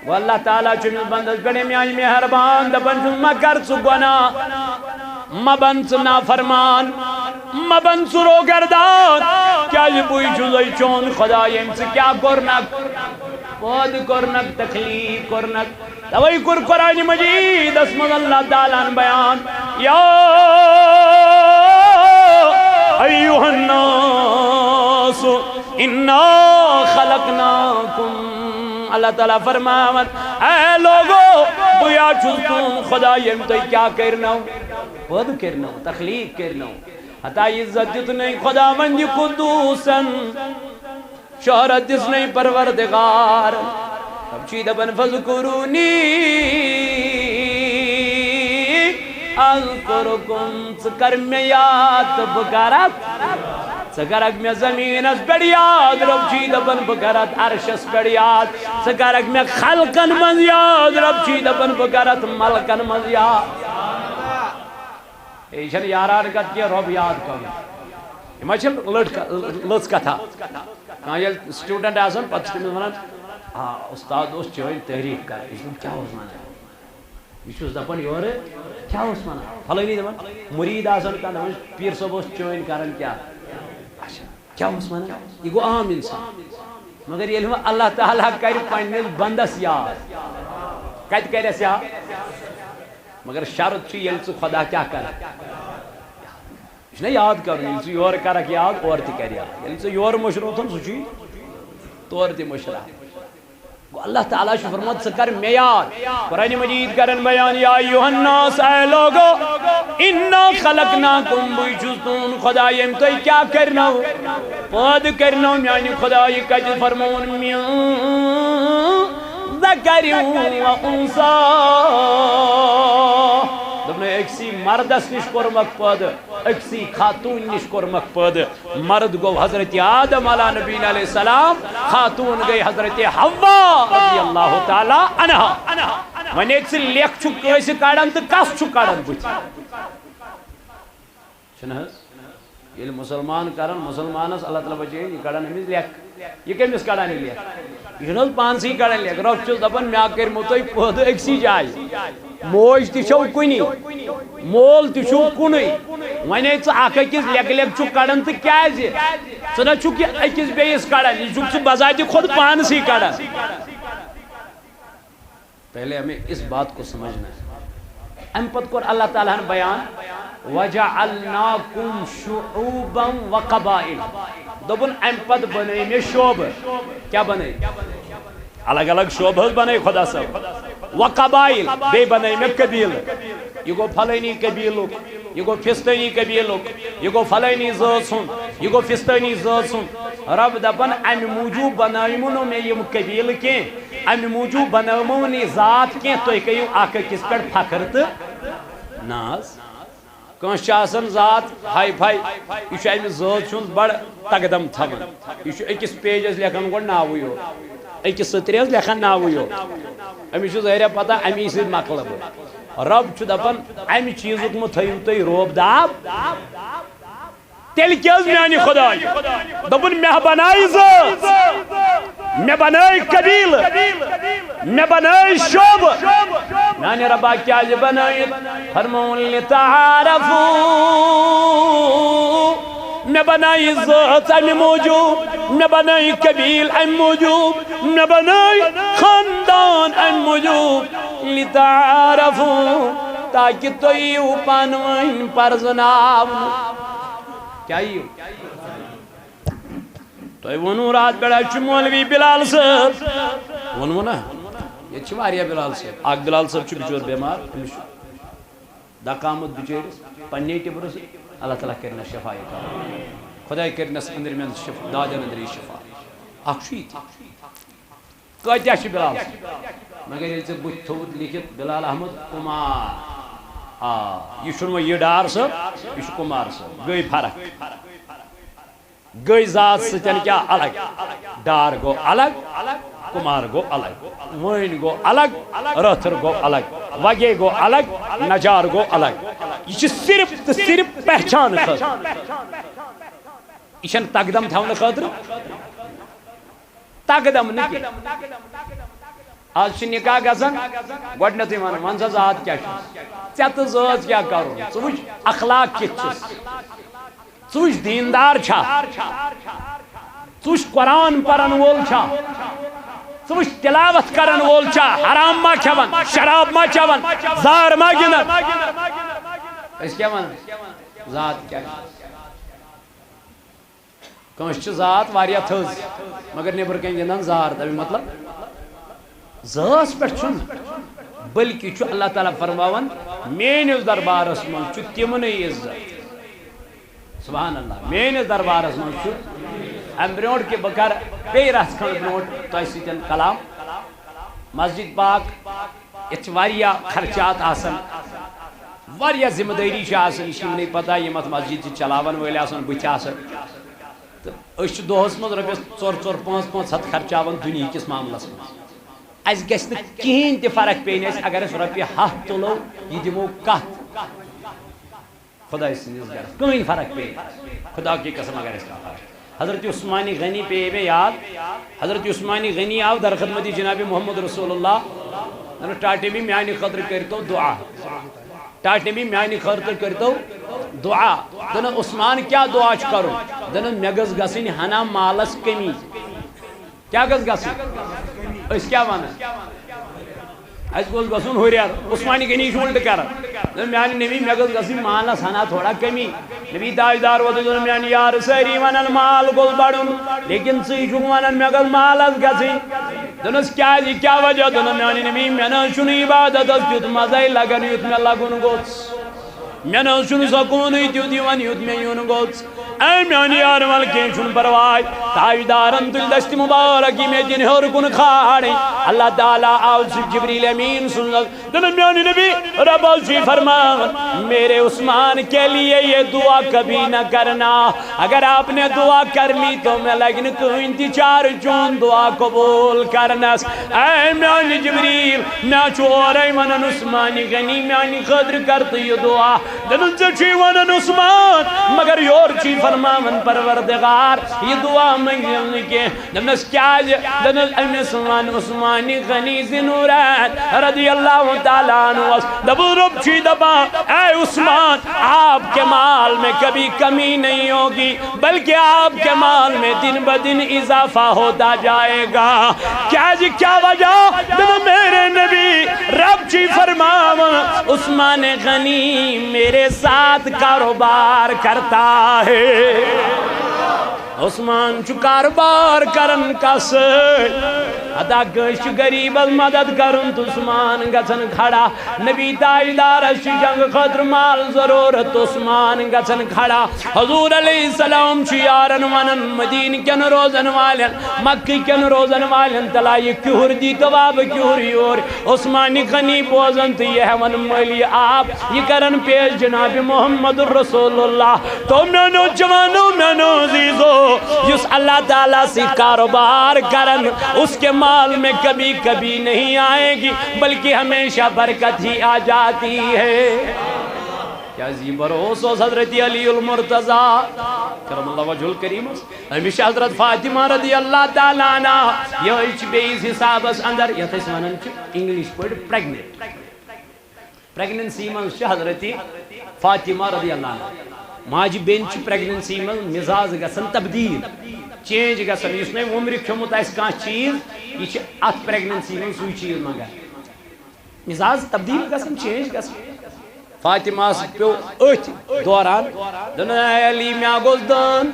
واللہ تعالیٰ چمس بندس پہ میان مہربان دپان ما کر ثہ گناہ ما بن ثہ نافرمان ما بن ثہ روگردان کیا بوئی چھوئی چون خدا یم ثہ کیا کرنک پود کرنک تکلیف کرنک توئی کر قرآن مجید اسم اللہ تعالیٰ بیان یا ایوہ الناس انا خلقناکم اللہ تعالیٰ فرماوت اے لوگو بیا چھتون خدا یم تو کیا کرناو پود کرناو تخلیق کرناو حتی عزت جتنے خدا من دی قدوسن شہرت جس نہیں پروردگار اب چید بن فذکرونی اذکرکم سکر میں یاد بکرت سکرک میں زمین اس بڑی یاد رب چید بن بکرت عرش اس بڑی یاد سکرک میں خلقن من یاد رب چید بن بکرت ملکن من یاد ایشن یاران کت کیا رب یاد کرو یہ مچھل لڑس کتھا کہاں یہ سٹوڈنٹ آسان پتہ تمہیں ونان استاد اس چوئن تحریک کر کیا اس مانا یہ دپان یور کیا اس مانا پھلانی دپان مرید آسان کہاں دپان پیر صاحب اس چوئن کرن کیا کیا اس مانا یہ گو عام انسان مگر یہ اللہ تعالیٰ کر پنس بندس یاد کت کرس یاد مگر شرط یہ خدا کیا کر یہ یاد کرن یہ یور کرک یاد اور تہ کر یاد یہ یور مشروطن سہ طور تہ مشرا اللہ تعالیٰ فرمت سہ کر مے یاد قرآن مجید کرن بیان یا ایھا الناس اے لوگو انا خلقناکم بوئی چھس تون خدا یم تو کیا کرنا پود کرنا میانی خدا یہ کج فرمون من ذکر و انثی دپنے اکسی مردس نش کورمک پد اکسی خاتون نش کورمک پد مرد گو حضرت آدم علیہ نبی علیہ السلام خاتون گئی حضرت حوا رضی اللہ تعالی عنہا ون ایک سے لیکھ چھو کیسے کاڑن تو کس چھو کاڑن بچ چھنہز یہ مسلمان کرن مسلمانس اللہ تعالیٰ بچے یہ کاڑن ہمیں لیکھ یہ کمس کاڑن لیکھ یہ چھنہز پانسی کاڑن لیکھ رب چھو دپن میں آکر متوئی پود اکسی جائی موج تیچو کنی مول تیچو کنی ونے چھ اکھ اکس لیک لیک چھ کڑن تو کیاز ژٕ نہ چھُکھ یہِ أکِس بیٚیِس کڑان یہ چھُکھ ژٕ بذاتِ خود پانسٕے کڑان پہلے ہمیں اس بات کو سمجھنا ہے ام پت کور اللہ تعالیٰ نے بیان وَجَعَلْنَاكُمْ شُعُوبًا وَقَبَائِلَ دبن ام پت بنے میں شعبہ کیا بنے الگ الگ شعبہ بنے خدا صاحب وقبائل بے بنے میں قبیل یہ گو پھلینی قبیلک یہ گو فستانی قبیلک یہ گو پھلینی ذات سن یہ گو فستانی ذات سن رب دپن ام موجوب بنائمونو میں یم قبیل کی ام موجوب بنائمونی ذات کی تو کہیو اکھ کس پر فخر تو ناز کانس آسان ذات ہائی پھائی یہ امس ذات سن بڑ تقدم تھوان یہ اکس پیجس لکھان گو ناوی یوت اکس سترس لکھان ناوی یوت امس ظاہر پتہ امی سۭتۍ مکلب رب چھُ دپان امہِ چیٖزُک مہ تھٲیِو تُہۍ روب داب تیل کیاز میانی خدای دبن مہ بنائی ذات مہ بنائی قبیل مہ بنائی شعب میانی ربا کیا بنائی فرمون لتعارفو مہ بنائی ذات ام موجود مہ بنائی قبیل ام موجود مہ بنائی خاندان ام موجود لتعارفو تاکہ تویو پانوین پرزناو کیا ہی تو ونو رات بڑا مولوی بلال صاحب ونو نا یہ چھ بلال صاحب اک بلال صاحب چھ بچور بیمار دکامت بچیرس پنی ٹبرس اللہ تعالیٰ کرنا شفا خدا کرنس اندر میں شفا دادن اندر شفا اک شیت کتیا چھ بلال مگر یہ بت تھوت لکھت بلال احمد کمار یہ چھنو یہ ڈار صاحب یہ کمار صاحب گئی فرق گئی ذات ستن کیا الگ ڈار گو الگ کمار گو الگ وین گو الگ رتھر گو الگ وگے گو الگ نجار گو الگ یہ صرف صرف پہچان خاطر یہ تقدم تھون خاطر تقدم نکی آج نکاح گژھان گۄڈنیٚتھٕے ون ون سا ذات کیا ژےٚ تہٕ ذات کیا کرُن ژٕ وٕچھ اخلاق کِتھ چھُس ژٕ وٕچھ دیندار چھا ژٕ وٕچھ قرآن پرن وول چھا ژٕ وٕچھ تلاوت کرن وول چھا حرام ما کھٮ۪وان شراب ما چٮ۪وان زار ما گِنٛدان أسۍ کیٛاہ ونان ذات کیا کٲنٛسہِ چھِ ذات واریاہ تھٔز مگر نیٚبرٕ کَنۍ گِنٛدان زار تَمیُک مطلب ذات پہ بلکہ اللہ تعالیٰ فرماون میانس دربارس من تمن عزت سبحان اللہ میانس دربارس من ام برو کہ بہ کر بی رت کھنڈ برو تہ ستن کلام مسجد پاک یہ واریاہ خرچات آسان واریاہ ذمہ داری آسان یہ نہیں پتہ یم ات مسجد چلاون ول آسان بت آسان تو اس دہس مز رۄپیس 400 500 500 خرچاون دنیا کس معاملس مز اس گژھِ نہٕ کِہیٖنۍ تہِ فرق پیٚیہِ نہٕ اگر أسۍ رۄپیہِ 100 تُلو یہِ دِمو کتھ خۄداے سٕنٛدِس گرس کٕہٕنۍ فرق پیٚیہِ خدا کی قسم اگر أسۍ کانٛہہ فرق حضرت عثمانی غنی پیٚیے مےٚ یاد حضرت عثمانی غنی آو در خدمتی جناب محمد رسول اللہ دپان ٹاٹے بھی میانہِ خٲطرٕ کٔرۍتو دعا ٹاٹے بھی میانہِ خٲطرٕ کٔرۍتو دعا دپان عثمان کیٛاہ دعا چھُ کرُن دپان مےٚ گٔژھ گژھٕنۍ ہنا مالس کمی کیا گژھِ گژھٕنۍ أسۍ کیٛاہ ونان اَسہِ گوٚژھ گژھُن ہُریر عثمانی غنی چھُ اُلٹہٕ کران میانہِ نبی مےٚ گٔژھ گژھٕنۍ مالس ہنا تھوڑا کمی نبی تاجدار ووت دپان میانہِ یارٕ سٲری ونان مال گوٚژھ بڑُن لیکن ژٕے چھُکھ ونان مےٚ گٔژھ مالس گژھٕنۍ دوٚپنس کیٛازِ کیٛاہ وجہ دوٚپُن میانہِ نبی مےٚ نہ حظ چھُنہٕ عبادتس تیُتھ مزے لگان یُتھ مےٚ لگُن گوٚژھ مےٚ نہ حظ چھُنہٕ سکوٗنٕے تیُتھ یِوان یُتھ مےٚ یُن گوٚژھ اے میانہِ یارٕ ول کینٛہہ چھُنہٕ پرواے تاجدارن تُلۍ دستہِ مُبارک یہِ مےٚ دِنۍ ہیوٚر کُن کھالٕنۍ اللہ تعالیٰ آو سُہ جبریل امین سُنٛد دوٚپُن میانہِ نبی رب حظ چھُے فرماوان میرے عثمان کے لیے یہ دعا کبھی نہ کرنا اگر آپ نے دعا کر لی تو میں لگہِ نہٕ کٕہٕنۍ تہِ چارٕ چون دعا قبوٗل کرنس اے میانہِ جبریل مےٚ چھُ اورے ونان عثمانی غنی میانہِ خٲطرٕ کر تہٕ یہِ دعا دوٚپُن ژےٚ چھُے ونان عثمان مگر یورٕ چھُے فرماون پروردگار یہ دعا منگل نہٕ کینٛہہ دوٚپنس کیٛازِ دوٚپنس أمِس ون عثمانی غنی ذِنورین رضی اللہ تعالیٰ عنہس دوٚپُن رب چھُے دپان اے عثمان آپ کے مال میں کبھی کمی نہیں ہوگی بلکہ آپ کے مال میں دن بدن اضافہ ہوتا جائے گا کیٛازِ کیا وجہ دوٚپُن میرے نبی رب چھُے فرماون عثمان غنی میرے ساتھ کاروبار کرتا ہے عثمان چھُ کاروبار کرن کس ادا کٲنٛسہِ چھُ غریٖبس مدد کرُن تہٕ عثمان گژھن کھڑا نبی تاجدارس چھُ جنگ خٲطرٕ مال ضروٗرت عثمان گژھن کھڑا حضور علیہ السلام چھُ یارن ونان مدیٖنہٕ کٮ۪ن روزن والٮ۪ن مکہٕ کٮ۪ن روزن والٮ۪ن تلا یہِ کیُہُر دیٖتو آبہٕ کیُہُر یور عثمانہِ غنی بوزن تہٕ یہِ ہٮ۪ون مٲلی آب یہِ کرن پیش جناب محمد رسول اللہ تو میانو جوانو میانو عزیزو یس اللہ تعالیٰ سے کاروبار کرن اس کے مال میں کبھی کبھی نہیں آئے گی بلکہ ہمیشہ برکت ہی آ جاتی ہے کیا زی بروس حضرت علی المرتضی کرم اللہ وجہ الکریم ہمیشہ حضرت فاطمہ رضی اللہ تعالیٰ عنہ یہ بیس حسابس اندر یہ ونان انگلش پہ پریگننسی من حضرت فاطمہ رضی اللہ عنہ ماجہ بین پریگننسی من مزاج گژھان تبدیل چینج گژھان اس نے عمر کھیومت آسہِ کانٛہہ چیز یہ ات پریگننسی من سُے چیز منگان مزاج تبدیل گژھان چینج گژھان فاطمہ پیو اتھ دوران دن علی مےٚ گوٚژھ دان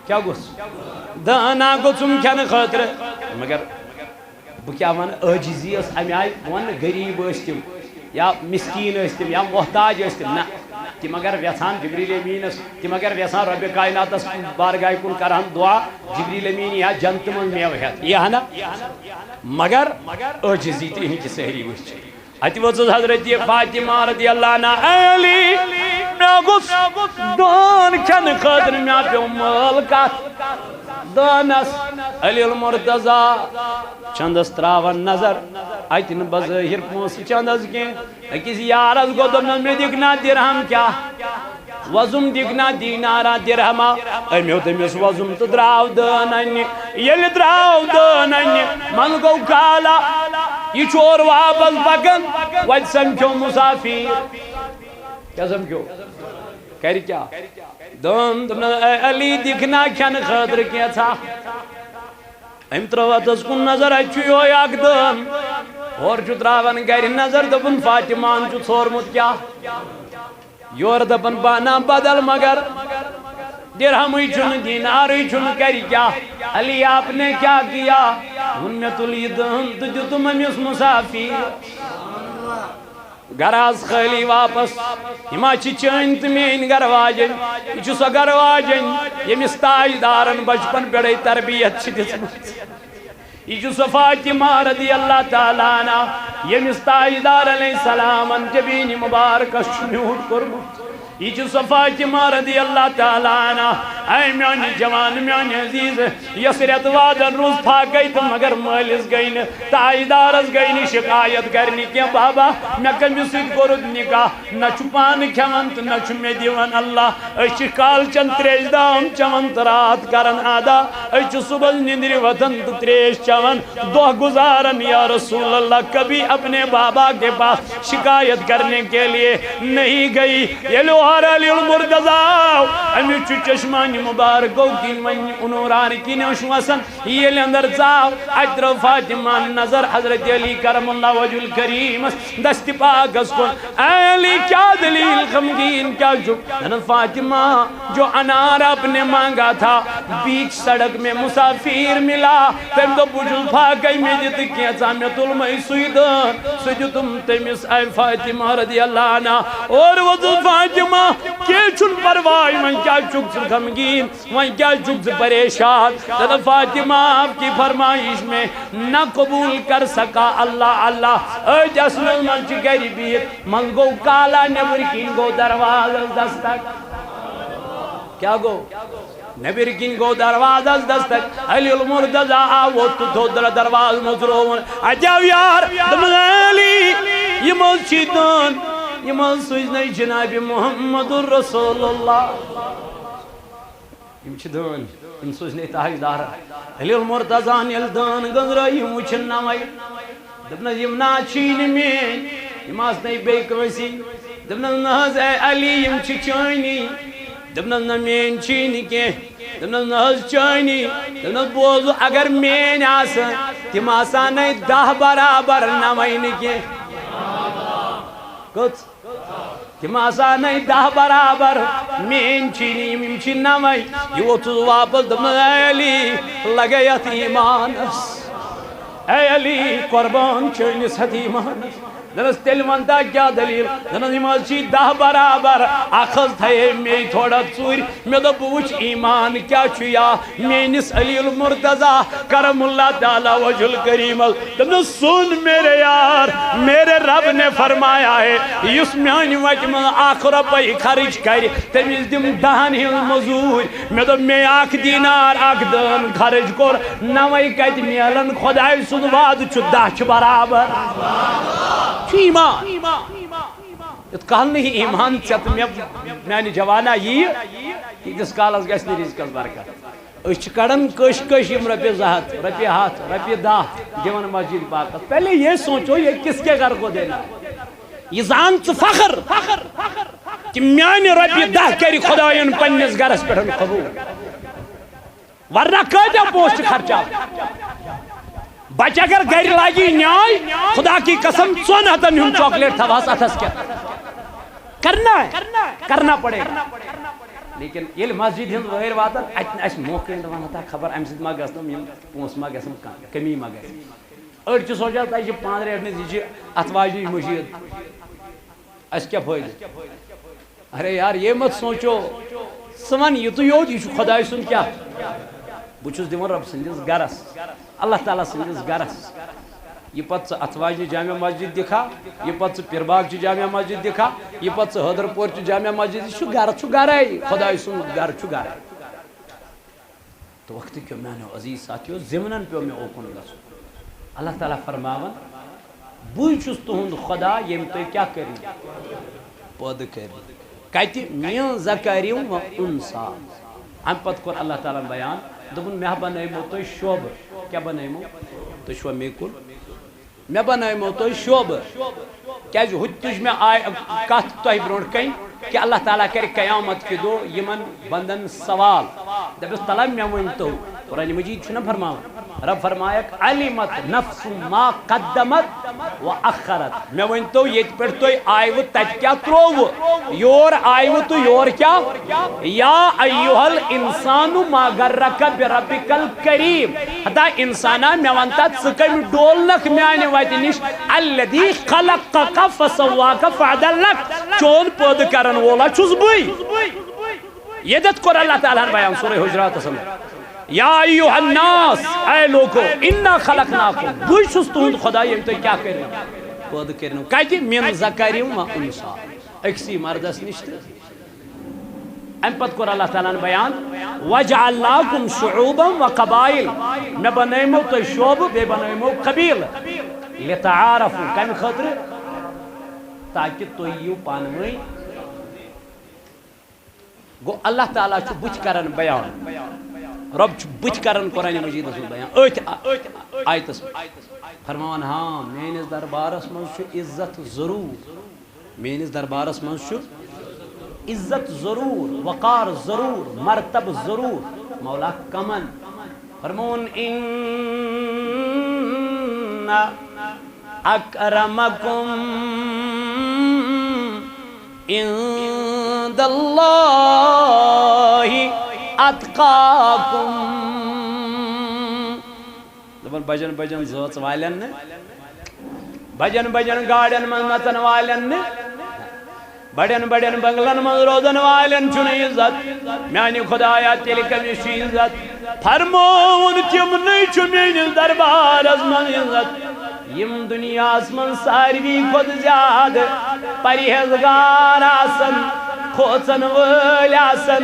کیا گوٚژھ دانا گوٚژھُم کھٮ۪نہٕ خٲطرٕ مگر بہٕ کیٛاہ وَنہٕ عٲجزی ٲس امہِ آیہِ بہٕ وَنہٕ غریٖب ٲسۍ تِم یا مسکین ٲسۍ تِم یا محتاج ٲسۍ تِم نہ تِم اگر یژھان جبریل امیٖنس تِم اگر یژھان رۄبِ کایناتس بارگاہہِ کُن کرہن دعا جبریل امیٖن یا جنتہٕ منٛز میوٕ ہٮ۪تھ یی ہا نہ مگر عٲجزی تہِ ہیٚکہِ سٲری وٕچھِتھ اتہِ وٲژٕس حضرت فاطمہ رضی اللہ عنہ علی مےٚ گوٚژھ دان کھٮ۪نہٕ خٲطرٕ مےٚ پیوٚو مٲل کتھ دانس علی المرتضی چندس تراون نظر اتہ نہٕ بظٲہر پونٛسہٕ چندس کینٛہہ أکِس یارس گوٚو دوٚپنس مےٚ دِکھ نا دِرہم کیٛاہ وۄزُم دِکھ نا دیٖنارا دِرہما أمۍ ہیوٚت تٔمِس وۄزُم تہٕ درٛاو دٲن اننہِ ییٚلہِ درٛاو دٲن اننہِ منٛزٕ گوٚو کالا یہ چھُ اورٕ واپس پکان وتہِ سمکھیو مُسافِر کیٛاہ سمکھیو کرِ کیٛاہ دٲن دوٚپنس اے علی دِکھ نا کھٮ۪نہٕ خٲطرٕ کینٛژھا أمۍ ترٲو اتس کُن نظر اتہِ چھُ یِہوے اکھ دٲن ہورٕ چھُ تراوان گرِ نظر دوٚپُن فاطمہن چھُ ژھورمُت کیٛاہ یورٕ دپان بہٕ انہا بدل مگر درہمٕے چھُنہٕ دیٖنارٕے چھُنہٕ کرِ کیٛاہ علی آپ نے کیا کیا ووٚن مےٚ تُل یہِ دٲن تہٕ دِتُم أمِس مُسافِر گھر آز خٲلی واپس یہِ ما چھِ چٲنۍ تہٕ میٛٲنۍ گھر واجٮ۪نۍ یہِ چھُ سۄ گھر واجٮ۪نۍ ییٚمِس تاج دارن بچپن پٮ۪ٹھَے تربیت چھِ دِژمٕژ یہ چھُ سۄ فاطمہ رضی اللہ تعالیٰ عنہ ییٚمِس تاجدار علیہ السلامن جبیٖنہِ مُبارکس چھُ میوٗٹھ کوٚرمُت یہ چھُ سۄ فاطمہ رضی اللہ تعالیٰ عنہ اے میٛانہِ جوان میٛانہِ عزیٖز یۄس رٮ۪تہٕ وادن روٗز پھاکَے تہٕ مگر مٲلِس گٔے نہٕ تاجدارس گٔے نہٕ شِکایت کرنہِ کینٛہہ بابا مےٚ کٔمِس سۭتۍ کوٚرُتھ نِکاح نہ چھُ پانہٕ کھٮ۪وان تہٕ نہ چھُ مےٚ دِوان اللہ أسۍ چھِ کالچن تریش دام چٮ۪وان تہٕ رات کران ادا أسۍ چھِ صُبحس نِندرِ وۄتھان تہٕ تریش چٮ۪وان دۄہ گُزاران یا رسول اللہ کبھی اپنے بابا کے پاس شکایت کرنے کے لیے نہیں گئی ییٚلہِ اور علی المرتضی أمِس چھُ چشمانہِ مُبارکو کِنۍ وۄنۍ اُنوٗران کِنۍ اوس وسان ییٚلہِ اندر ژاو اتہِ ترٲو فاطمہن نظر حضرت علی کرم اللہ وجہ الکریمس دستہِ پاکس کُن اے علی کیا دلیل غمگین کیا چھُ دپان فاطمہ جو انار اپنے مانگا تھا بیچ سڑک میں مسافر ملا تٔمۍ دوٚپ بہٕ چھُس پھاکَے مےٚ دِ تہٕ کینٛژھا مےٚ تُلمَے سُے دٲن سُہ دِتُم تٔمِس اے فاطمہ رضی اللہ عنہ اور وۄتھُس فاطمہ کینٛہہ چھُنہٕ پرواے وۄنۍ کیٛازِ چھُکھ ژٕ غمگیٖن وۄنۍ کیٛازِ چھُکھ ژٕ پریشان دپان فاطمہ آپ کی فرمائش میں نہ قبول کر سکا اللہ اللہ أتھۍ اصلس منٛز چھِ گرِ بِہِتھ منٛزٕ گوٚو کالا نیٚبرۍ کِنۍ گوٚو دروازس دستک کیا گوٚو نیٚبرۍ کِنۍ گوٚو دروازس دستک علی المرتضی آو ووٚتھ تہٕ تھوٚد دروازٕ مٔژرووُن اتہِ آو یار دوٚپُن علی یِم حظ چھِی دٲن یِم حظ سوٗزنَے جنابِ محمد رسول اللہ یِم چھِ دٲن یِم سوٗزنَے تاجدارن علی المرتضیٰ ییٚلہِ دٲن گٔنٛزرٲے یِم وٕچھِن نَوَے دوٚپنَس یِم نہ حظ چھِی نہٕ میٛٲنۍ یِم آسنَے بیٚیہِ کٲنٛسی دوٚپنَس نہ حظ اے علی یِم چھِ چٲنی دوٚپنَس نہ میٛٲنۍ چھِی نہٕ کینٛہہ دوٚپنَس نہ حظ چٲنی دوٚپنَس بوزُ اگر میٛٲنۍ آسہٕ تِم آسہانے 10 برابر نَوَے نہٕ کینٛہہ کٔژ تِم آسہانے 10 برابر میٛٲنۍ چھِی نہٕ یِم چھِ 9 یہِ ووٚتھُس واپس دوٚپنَس اے علی لگے یتھ ایٖمانس اے علی قۄربان چٲنِس اتھ ایٖمانس دپنس تیٚلہِ ونتا کیٛاہ دلیٖل دپنس یِم حظ چھِی 10 برابر اکھ حظ تھایے مے تھوڑا ژوٗرِ مےٚ دوٚپ بہٕ وٕچھِ ایٖمان کیٛاہ چھُ یا میٛٲنِس علی المرتضی کرم اللہ تعالیٰ وجہ الکریمس دپنس سن میرے یار میرے رب نے فرمایا ہے یُس میٛانہِ وتہِ منٛز 1 رۄپے خرچ کرِ تٔمِس دِم 10 ہٕنٛز مٔزوٗرۍ مےٚ دوٚپ مے 1 دیٖنار 1 دٲن خرچ کوٚر 9 کتہِ میلن خۄداے سُنٛد وعدٕ چھُ 10 چھِ برابر ایمان یت کال نہیں ایمان ژےٚ تہٕ میانہِ جوانا یی تیٖتِس کالس گژھِ نہٕ رِزقس برکت أسۍ چھِ کڑان کٔش کٔش یِم رۄپیہِ 200 رۄپیہِ 100 رۄپیہِ 10 دِوان مسجد پاکس پہلے یہ سوچو یہ کس کے گھر کو دینا یہ زان ژٕ فخر کہ میانہِ رۄپیہِ 10 کری خدایَن پننِس گھرس پٮ۪ٹھ قبوٗل ورنہ کۭتیاہ پونٛسہٕ چھِ خرچاوان بچہ اگر گھر لاگی نیاے خدا کی قسم 400 ہُنٛد چاکلیٹ تھاوہس اتھس کیا کرنا ہے کرنا پڑے گا لیکن ییٚلہِ مسجد ہٕنٛز وٲرۍ واتن اتہِ اَسہِ موقعہٕ ونتا خبر امہِ سۭتۍ ما گژھنم یِم پونٛسہٕ ما گژھن کمی ما گژھِ أڑۍ چھِ سونچان تۄہہِ چھِ 5 رٮ۪ٹھ یہِ چھِ اتھ واجنٕے مٔشیٖد اَسہِ کیٛاہ فٲیدٕ ارے یار یہ مت سوچو ژٕ وَن یِتُے یوت یہِ چھُ خۄداے سُنٛد کیٛاہ بہٕ چھُس دِوان رۄب سٕنٛدِس گرس اللہ تعالیٰ سٕنٛدِس گرس یہ پتہ ژٕ اتھواجنہِ جامع مسجد دِکھا یہ پتہ ژٕ پِرباگ چہِ جامع مسجد دِکھا یہ پتہ ژٕ حٲدرپور چہِ جامع مسجد یہِ چھُ گرٕ چھُ گرے خۄداے سُنٛد گرٕ چھُ گرے تو وقتہٕ کیو میانیو عزیز ساتھیو زمنن پیو مےٚ اوکُن گژھُن اللہ تعالیٰ فرماوان بٕے چھُس تُہُنٛد خۄدا ییٚمۍ تُہۍ کیٛاہ کٔرِو پٲدٕ کٔرِو کتہِ مِن ذکرٍ و اُنثى امہِ پتہٕ کوٚر اللہ تعالیٰ بیان دوٚپُن مےٚ بنٲیمو تۄہہِ شعوبہٕ کیٛاہ بنٲیمو تُہۍ چھُوا مے کُن مےٚ بنٲیمو تۄہہِ شعوبہٕ کیٛازِ ہُتہِ تُج مےٚ کتھ تۄہہِ برونٛٹھ کَنہِ کہ اللہ تعالیٰ کرِ قیامت کہِ دۄہ یِمن بندن سوال دپٮ۪س تلا مےٚ ؤنۍتو قرآن مجیٖد چھُنہ فرماوان رب فرمایکھ علمت نفس ما قدمت و اخرت مےٚ ؤنۍتو ییٚتہِ پٮ۪ٹھ تُہۍ آیوٕ تتہِ کیٛاہ ترٛووٕ یور آیوٕ تہٕ یور کیٛاہ یا ایُّہا الانسان ما غرک بربک الکریم ہتا انسانا مےٚ وَن تا ژٕ کٔمۍ ڈولنکھ میانہِ وتہِ نِش الذی خلقک فسواک فعدلک چون پٲدٕ کرن وولا چھُس بٕے ییٚتٮ۪تھ کوٚر اللہ تعالیٰ ہن بیان سورہ حجراتس منٛز یا ایُّہا الناس اے لوکو انا خلقناکم بٕے چھُس تُہُنٛد خۄدا ییٚمۍ تُہۍ کیٛاہ کٔرِو پٲدٕ کٔرِنو کتہِ مِن ذکرٍ و اُنثى أکسٕے مردس نِش تہٕ امہِ پتہٕ کوٚر اللہ تعالیٰ ہن بیان وجعلناکم شعوبا و قبائل مےٚ بنٲیمو تۄہہِ شعوبہٕ بیٚیہِ بنٲیمو قبیٖلہٕ لتعارفوا کمہِ خٲطرٕ تاکہِ تُہۍ یِیِو پانہٕ ؤنۍ گوٚو اللہ تعالیٰ چھُ بٕتھِ کران بیان رب چھُ بٕتھِ کران قرآن مجیٖدس منٛز بیان أتھۍ آیتس فرماوان ہاں میٲنِس دربارس منٛز چھُ عزت ضروٗر میٲنِس دربارس منٛز چھُ عزت ضروٗر وقار ضروٗر مرتبہ ضروٗر مولا کمن فرمون ان اکرمکم عند اللہ اتقاکم دپان بجن بجن زٲژ والٮ۪ن نہٕ بجن بجن گاڑٮ۪ن منٛز نژن والٮ۪ن نہٕ بڑٮ۪ن بڑٮ۪ن بنگلن منٛز روزن والٮ۪ن چھُنہٕ عزت میانہِ خۄدایا تیٚلہِ کٔمِس چھُ عزت فرمووُن تِمنٕے چھُ میٲنِس دربارس منٛز عزت یِم دُنیاہس منٛز ساروی کھۄتہٕ زیادٕ پرہیزگار آسن کھوژن وٲلۍ آسن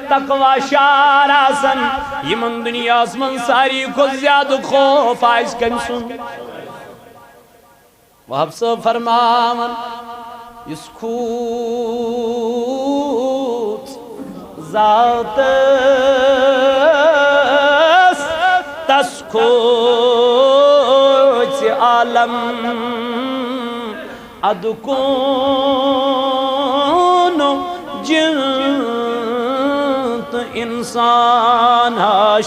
تقوا شار آسن یِمن دُنیاہس منٛز ساروی کھۄتہٕ زیادٕ خوف آسہِ کٔمۍ سُنٛد وہب صٲب فرماوان یُس کھوٗژ ذاتس تس کھوژِ عالم ادکون جن تہٕ انسان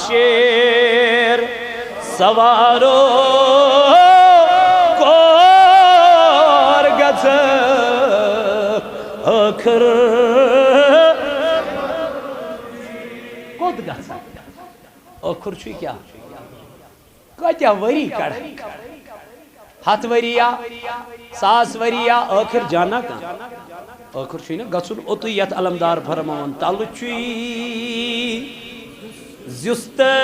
شیر سوارو کور گژھِ ٲخر کوٚت گژھِ ٲخر چھُے کیٛاہ کۭتیاہ ؤری کڑ 100 ؤری یا 100 ؤری یا ٲخر جانا کانٛہہ ٲخر چھُے نہ گژھُن اوٚتُے یتھ علمدار فرماوان تلہٕ چھُے زِستَے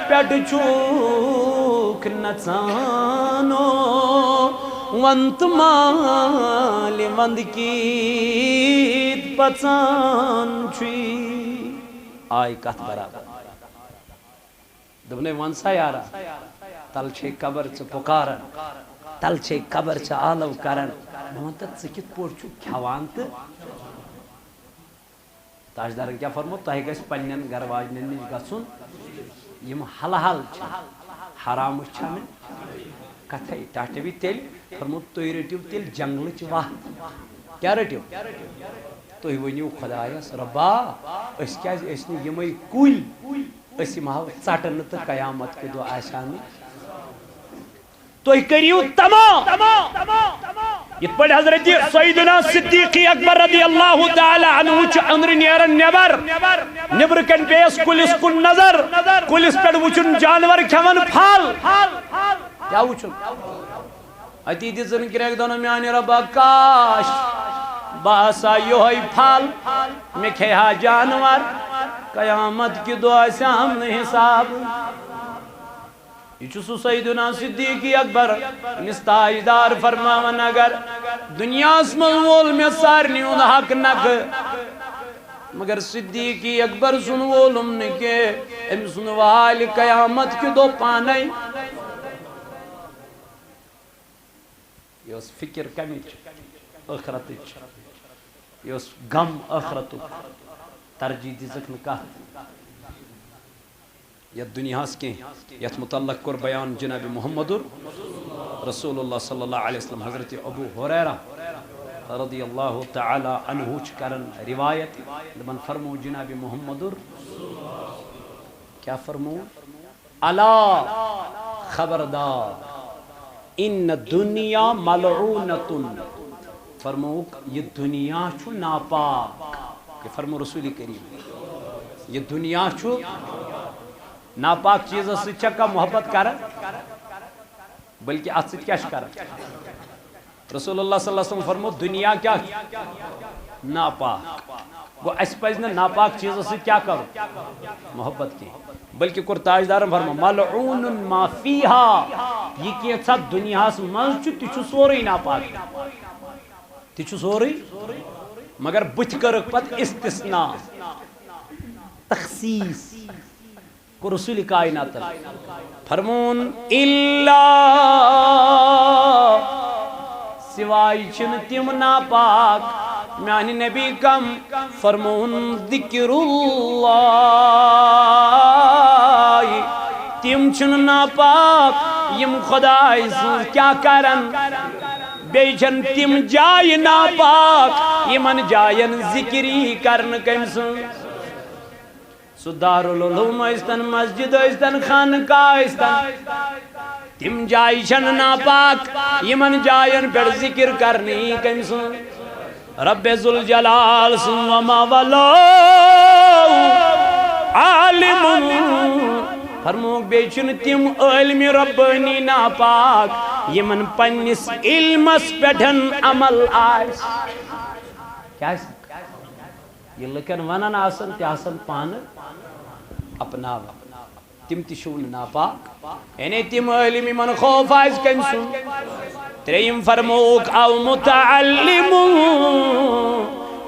پٮ۪ٹھٕ چھُکھ نژانو ونتہٕ مالہِ ونٛدگیٖت پژان چھُے آیہِ کتھ برابر دوٚپنَے وَن سا یارا تل چھے قبر ژٕ پُکاران تل چھے قبر چھے آلو کرن مونتا ژکت پوٹ چھو کھوان تو تاجدارن کیا فرمو تہ گژھِ پننن گھر واجنن نش گژھن یم حلال چھ حرام چھن کتھے ٹاٹے بھی تیل فرمو تُہۍ رٔٹِو تیل جنگلٕچ وتھ کیا رٔٹِو تُہۍ ؤنِو خۄدایس رۄبا أسۍ کیازِ ٲسۍ نہٕ یِمے کُلۍ أسۍ یِم ہاو ژٹنہٕ تہٕ قیامت کہِ دۄہ آسہِ ہا نہٕ تُہۍ کٔرِو تمام یِتھ پٲٹھۍ حضرت سیدنا صدیق اکبر رضی اللہ تعالی عنہ چھُ أنٛدرٕ نیران نٮ۪بر نٮ۪برٕ کنۍ پییس کُلِس کُن نظر کُلِس پٮ۪ٹھ وٕچھُن جانور کھٮ۪وان پھل کیا وٕچھُن اتی دِژٕن کرٛٮ۪کھ دۄنو میانہِ رۄبا کاش بہٕ آسہا یِہوے پھل مےٚ کھیٚیہِ ہا جانور قیامت کہِ دۄہ آسیٚم نہٕ حساب یہ چھُ سُہ سیدنا صدیق اکبر أمِس تاجدار فرماوان اگر دنیاہس منٛز وول مےٚ سارنٕے ہُنٛد حق نکھٕ مگر صدیق اکبر سُنٛد وولُم نہٕ کینٛہہ أمۍ سُنٛد والہِ قیامت کہِ دۄہ پانے یہ اوس فکر کمِچ ٲخرتٕچ یہ اوس غم ٲخرتُک ترجیح دِژٕکھ نہٕ کتھ یتھ دنیاہس کینٛہہ یتھ متعلق کوٚر بیان جناب محمد رسول اللہ صلی اللہ علیہ وسلم حضرت ابو ہریرہ رضی اللہ تعالی عنہ چھِ کران روایت دپان فرمو جناب محمد کیا فرمو الا خبردار ان دنیا ملعونۃ فرموک یہ دنیا چھُ ناپاک یہ فرمو رسول کریم یہ دنیا چھُ ناپاک چیزس سۭتۍ چھا کانٛہہ محبت کران بلکہ اتھ سۭتۍ کیاہ چھِ کران رسول اللہ صلی اللہ علیہ وسلم فرمو دنیا کیا ناپاک گو اسہِ پزِ نہٕ ناپاک چیزس سۭتۍ کیا کرُن محبت کینٛہہ بلکہ کوٚر تاجدارن فرمو ملعون ما فیہا یہ کینٛژھا دنیاہس منٛز چھُ تہِ چھُ سورُے ناپاک تہِ چھُ سورُے مگر بٕتھِ کٔرٕکھ پتہٕ استثناء تخصیص کو رسول کائنات فرمون الا سوائے چھن تم ناپاک میانی نبی کم فرمون ذکر اللہ تم چھن ناپاک یم خدای سن کیا کرن بیچن تم جائے ناپاک یمن جائن ذکری کرن کم سن سُہ دارالعلوم ٲسۍتن مسجد ٲسۍتن خانقاہ ٲسۍتن تم جایہِ چھنہٕ ناپاک یمن جاین پٮ۪ٹھ ذکر کرنی کٔمۍ سُنٛد رب ذوالجلال سُنٛد وما ولو عالم فرموک بیٚیہِ چھِنہٕ تِم عٲلمِ ربٲنی ناپاک یمن پننِس علمس پٮ۪ٹھ عمل آسہِ کیٛاہ آسہِ یہ لکن ونن آسن تہِ آسن پانہٕ اپناوان تم تہِ چھِو نہٕ ناپاک یعنی تم عٲلم یمن خوف آسہِ کٔمۍ سُنٛد ترٛیٚیِم فرمووُکھ او متعلم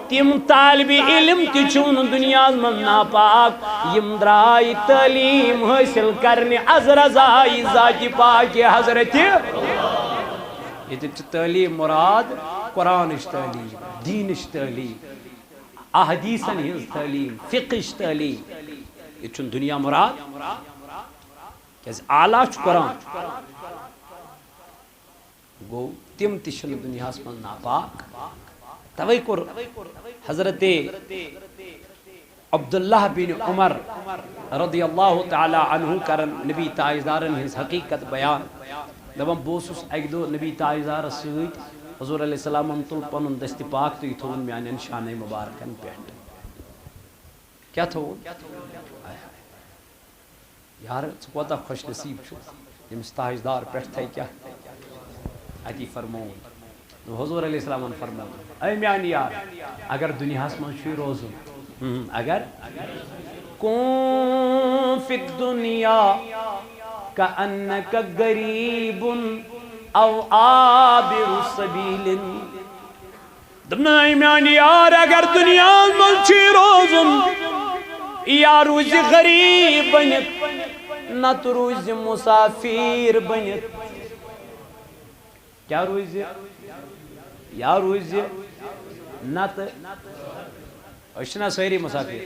تم طالب علم تہِ چھِو نہٕ دُنیاہس منٛز ناپاک یم درٛاے تعلیٖم حٲصِل کرنہِ عزرز آیہِ ذاتہِ پاکہِ حضرتِ ییٚتہِ چھِ تعلیٖم مراد قرآنٕچ تعلیٖم دیٖنٕچ تعلیٖم احادیثن ہنز تعلیم فقہٕچ تعلیم یہ چھُنہٕ دنیا مراد کیازِ اعلیٰ چھُ قرآن گوٚو تِم تہِ چھِنہٕ دُنیاہس منٛز ناپاک توے کوٚر حضرت عبداللہ بن عمر رضی اللہ تعالی عنہ کرن نبی تاجدارن ہنز حقیقت بیان دپان بہٕ اوسُس اکہِ دۄہ نبی تاجدارس سۭتۍ حضور علیہ السلام تُل پنُن دستِ پاک تہٕ یہِ تھوٚوُن میانٮ۪ن شانَے مُبارکن پٮ۪ٹھ کیٛاہ تھوٚوُن یار ژٕ کوتاہ خۄش نصیٖب چھُکھ ییٚمِس تاجدار پٮ۪ٹھ تھایہِ کیٛاہ اتی فرمووُن حضور علیہ السلامن فرمووُن اے میانہِ یار اگر دُنیاہس منٛز چھُے روزُن اگر کُن فی الدُنیا کأنک غریٖب او عابر سبیل دپنا اے میانہِ یار اگر دُنیاہس منٛز چھُے روزُن یا روزِ غریٖب بٔنِتھ نتہٕ روزِ مُسافِر بٔنِتھ کیا روز یا روز نت اشنا ساری مسافر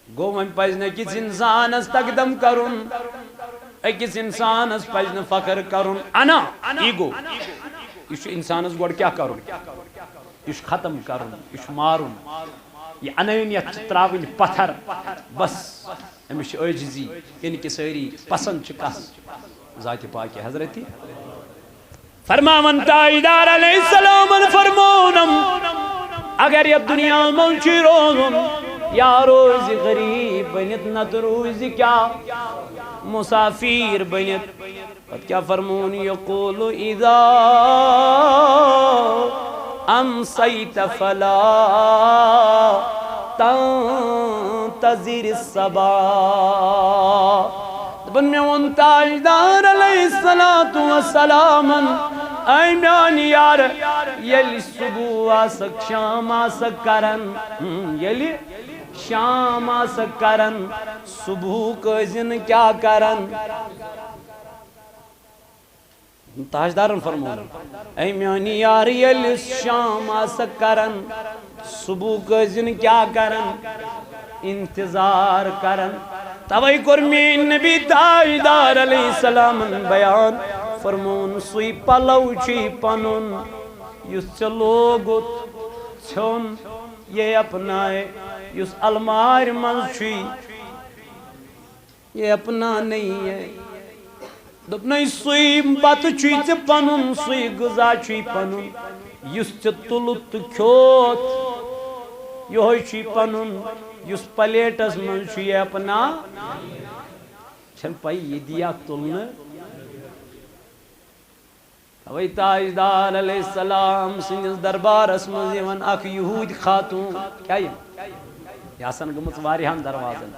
گو من پزن کس انسانس تقدم کرن اکس انسانس پزن فخر کرن انا ایگو یہ انسانس گوڑ کیا کرن یہ ختم کرن یہ مارن یہ انانیت تراون پتھر بس امس عاجزی ان کی ساری پسند کس ذات پاک حضرت فرماون تاجدار علیہ السلام فرمونم اگر یہ دنیا میں روزن یا روز غریب بنت نت روز کیا مسافر بنت پت کیا فرمون یقول اذا امسیت فلا تنتظر الصباح دبن میں ون تاجدار علیہ السلام اے میان یار یلی صبح آسک شام آسک کرن یلی شام آسک کرن صبح کزن کیا کرن تاجدارن فرمون اے میان یار یلی شام آسک کرن صبح کزن کیا کرن انتظار کرن توئی کرمین نبی تاجدار علیہ السلام بیان فرمون سوئی پلو چی پنن یس چلوگت چھن یہ اپنائے یس المار من چی یہ اپنا نہیں ہے دپنائی سوئی بات چی چی پنن سوئی غذا چی پنن یس چی تلت کھوت یہ چی پنن یس پلیٹس من چی اپنا چھن پائی یہ دیا تلنے اوی تاجدار علیہ السلام سنس دربار اسمز یون اخ یہود خاتون کیا یہ آسان گمت واریہان دروازن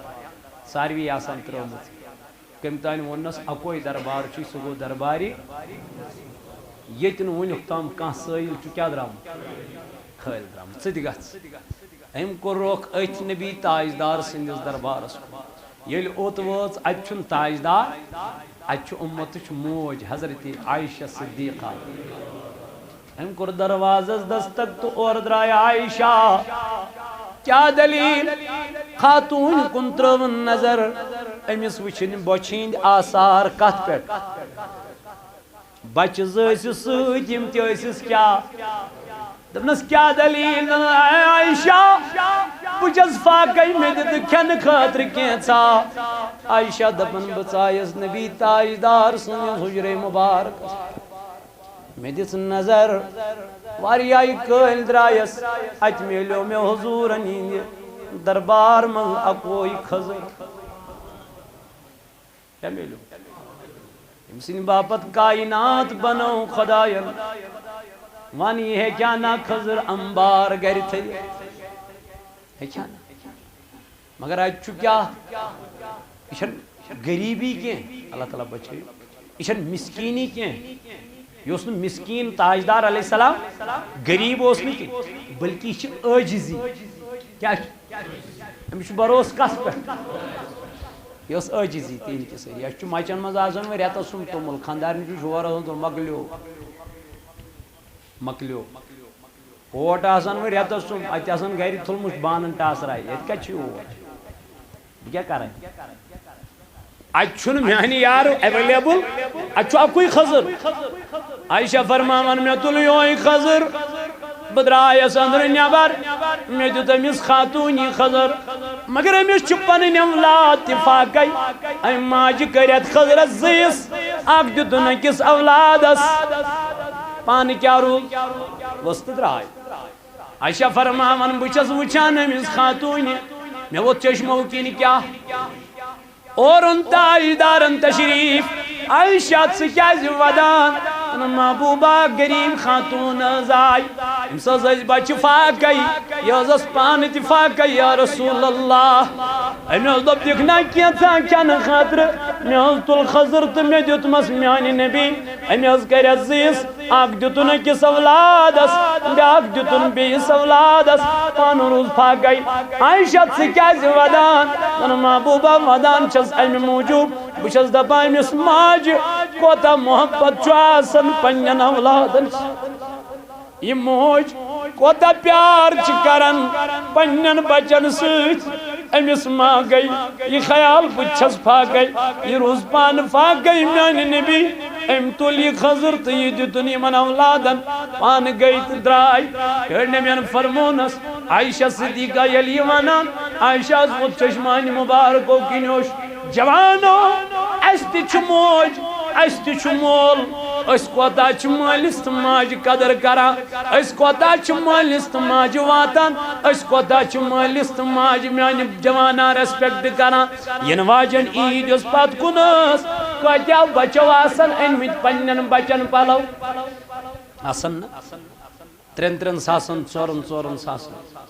ساروی آسان ترومت کم تانی ونس اکوئی دربار چی سگو درباری یتن ونیک تام کان سائل چو کیا درام خیل درام صدقات ایم کو روک ایت نبی تاجدار سنس دربار اسم یل اوت ووز اچھن تاجدار اچھ امتش موج حضرت عائشہ صدیقہ ہم کر دروازز دستک تو اور درائے عائشہ کیا دلیل خاتون کنترون نظر امس وچھن بچھند آثار کت پیٹ بچ زیسس یم تیسس کیا دپنس کیا دلیل عائشہ بچس فاقی میں دت کھن خاطر کینسا عائشہ دپن بچائس نبی تاجدار سن حجر مبارک میں دس نظر واریائی قائل درائس ات میلیو میں حضور نیند دربار من اکوئی خضر کیا میلیو امسن باپت کائنات بنو خدایل وانی ہے کیا نا خضر انبار گر تھے ہے کیا نا مگر اچھو کیا اشن غریبی کیں اللہ تعالیٰ بچے اشن مسکینی کیں یہ اس نے مسکین تاجدار علیہ السلام غریب اس نے کی بلکہ یہ عاجزی کیا ہمیشہ بروس کس پر یہ اس عاجزی تین کے سری اچھو مچن مز آزن میں رہتا سن تو مل خاندار نے جو شوہر آزن تو مکلیو اوٹ آسان میں رہتا سن ات آسان گھر تھلمش بانن ٹاس رائی یہ کیا چھ اوٹ کیا کر رہے اچھن میانی یار اویلیبل اچھو اکوئی خضر عائشہ فرماون میں تلیوئی خضر بدرائیس اندر نیبر میں دیتا امس خاتونی خضر مگر امس چپن اولاد تفاقی ام ماج کریت خضرت زیس اک دیتن اکس اولادس پانی کیا رو وسط درائی عائشہ فرماون بچس وچان امس خاتونی میں وہ چشمو کینی کیا اور ان تاجدارن تشریف عائشہ سے کیا زودان محبوبہ غریب خاتون زائی امساز بچ فاقی یازس پان اتفاقی یا رسول اللہ امیز دب دیکھنا کیا تھا کیا نخاطر میز تل خضر تمہیں دیتمس میانی نبی امیز کر عزیز آگ دیتن کس اولادس بیاگ دیتن بیس اولادس پان روز فاقی عائشہ سے کیا زودان محبوبہ ودان چس علم موجود بچس دبائی مس ماج کوتا محبت چھو آسن پنجن اولادن یہ موج کوتا پیار چکرن پنجن بچن سوچ امس ماں گئی یہ خیال بچھس پھا گئی یہ روز پان پھا گئی میانی نبی ام تولی خضر تو یہ دیتنی من اولادن پان گئی تو درائی پھر نبیان فرمونس عائشہ صدیقہ یلی ونان عائشہ خود چشمانی مبارکو کی نوش جوانو استی چموج استی چمول اس کوتا چھ مالس تو ماج قدر کران اس کوتا چھ مالس تو ماج واتان اس کوتا چھ مالس تو ماج میانی جوانا ریسپیکٹ کران ین واجن عید اس پات کنس کتیا بچو آسن انمت پنن بچن پلو آسن ترین ساسن ژورن ساسن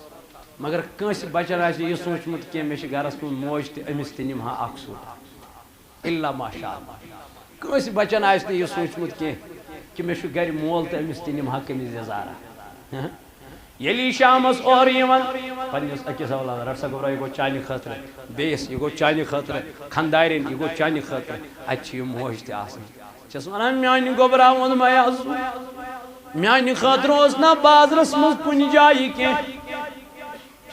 مگر کنس بچن آس یہ سوچمت کی مے گھرس من موج تہ امس تہ نمہا اخ سوٹ الا ماشاء اللہ کنس بچن آس یہ سوچمت کی کہ مے گھر مول تہ امس تہ نمہا کمیز یزارا یلی شامس اور یون پنس اکس اولاد رٹ سا گوبرا یہ گو چانہ خاطر بیس یہ گو چانہ خاطر خاندارین یہ گو چانہ خاطر ات یہ موج تہ آسان چھس ونان میانہ گوبرا وون مے میانہ خاطر اوس نا بازرس مز کن جائے کی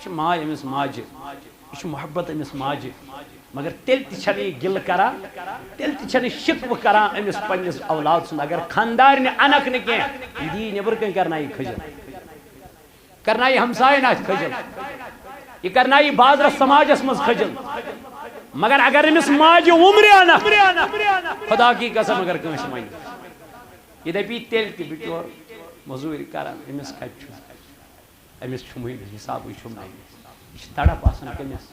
یہ ماے امس ماجہ یہ محبت امس ماجہ مگر تیل تہ یہ گل کران تیل تہ شکو کران امس پنس اولاد سن اگر خاندار نے انک نہ کی یہ دی نبر کن کرنا یہ کھجل کرنا یہ ہمسائن آت کھجل یہ کرنا یہ بازر سماجس مز کھجل مگر اگر امس ماجہ عمریانہ خدا کی قسم اگر کنس مائی یہ دپی تیل تہ بچور مزوری کران امس کت امس چھمے حساب چھم یہ تڑپ آسان کمس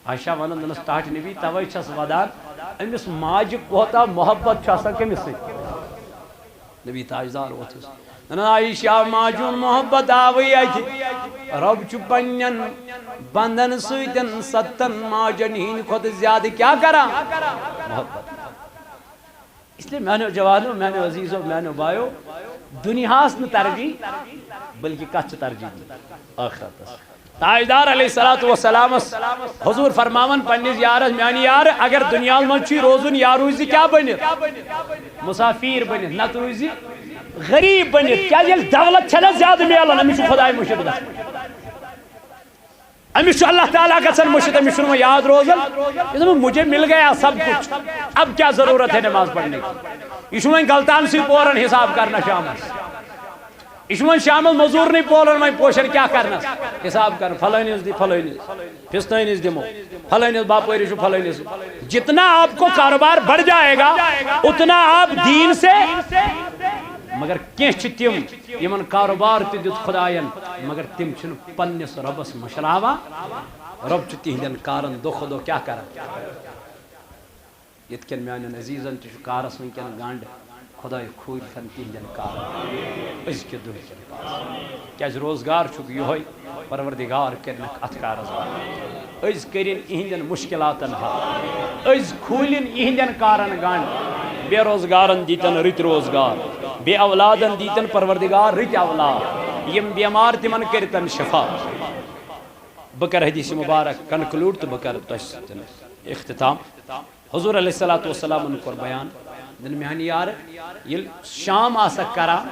عائشہ ونان دنس ٹاٹ نبی توے چھس ودان امس ماجہ کوتا محبت چھ آسان کمس سۭتۍ نبی تاجدار ووتھس دنس عائشہ ماجون محبت آوی اتہ رب چھ پنن بندن سۭتۍ 70 ماجن ہند کھوت زیادہ کیا کران محبت اس لیے میانو جوانو میانو عزیزو میانو بایو دنیاس نہ ترجیح بلکہ کت ترجیح آخرتس تاجدار علیہ السلام حضور فرماون پنس یارس میانی یار اگر دنیا مجھ روزن یا روزی کیا بنت مسافر بنت نت روزی غریب بنت کیا دولت چھنا زیادہ میلان امس خدائے مشد امس اللہ تعالیٰ گھن مشد امس یاد روزن مجھے مل گیا سب کچھ اب کیا ضرورت ہے نماز پڑھنے کی یہ وی غلطان سی پورن حساب کرنا شامس یہ شام مزور نہیں پولن وی پوشن کیا کرنا حساب کر فلانس دی فلانس پستانس دمو فلانس باپرس فلانس جتنا آپ کو کاروبار بڑھ جائے گا اتنا آپ دین سے مگر کی تم یمن کاروبار تہ دت خدائن مگر تم چھ پنس ربس مشراوا رب چھ تہندین کارن دہ دہ کیا کران یت کن میان عزیزن تہ کارس ونکن گانڈ خدا کھول کھن تہندین کارن ازکہ دہ کیاز روزگار چھ یہ پروردگار کرنک ات کارس از کرن اہندین مشکلاتن حل از کھولن اہندین کارن گانڈ بے روزگارن دیتن رت روزگار بے اولادن دیتن پروردگار رت اولاد یم بیمار تمن کرتن شفا بکر حدیث مبارک کنکلوڈ تو بکر اختتام حضور علیہ السلام کور بیان دن میانی یار یل شام آسک کران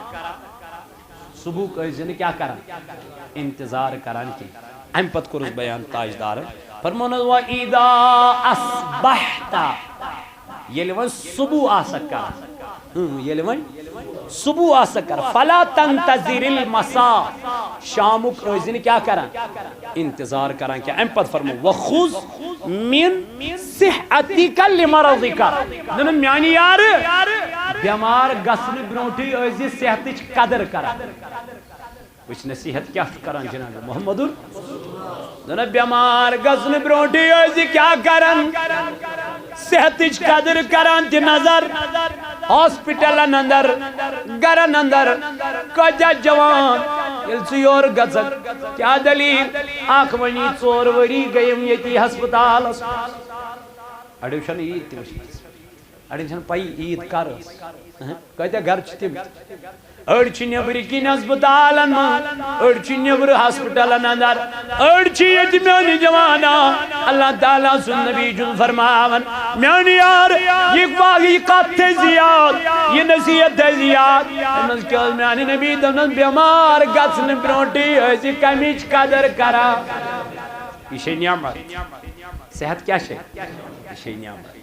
صبح ازن کیا کران انتظار کران کی ام پت کورس بیان تاجدار فرمون و اذا اصبحت یل ون صبح آسک کران یل ون صبح آسک کر فلا تنتظر المساء شامک ازن کیا کران انتظار کران کیا ام پت فرمو وخذ من صحتک لمرضک نن میانی یار بیمار گسن برونٹی از صحتچ قدر کران وچ نصیحت کیا کران جناب محمد نن بیمار گسن برونٹی از کیا کران صحتچ قدر کران تی نظر ہاسپٹل اندر گرن اندر کجا جوان یل ژور گژھک کیا دلیل اخ ونی 4 وری گیم یتی ہسپتال اڑیو چھن یہ تہ اڑین چھن پائی عید کر کتیا گھر تم أڑ نبر کن ہسپتالن أڑ نبر ہسپتالن اندر أڑ یتیمیان جوانا اللہ تعالیٰ سن نبی جن فرماون میان یار یہ کت زیاد یہ نصیحت زیاد من کیا میان نبی دن بیمار گھن برونٹی کمچ قدر کرا یہ نعمت صحت کیا یہ نعمت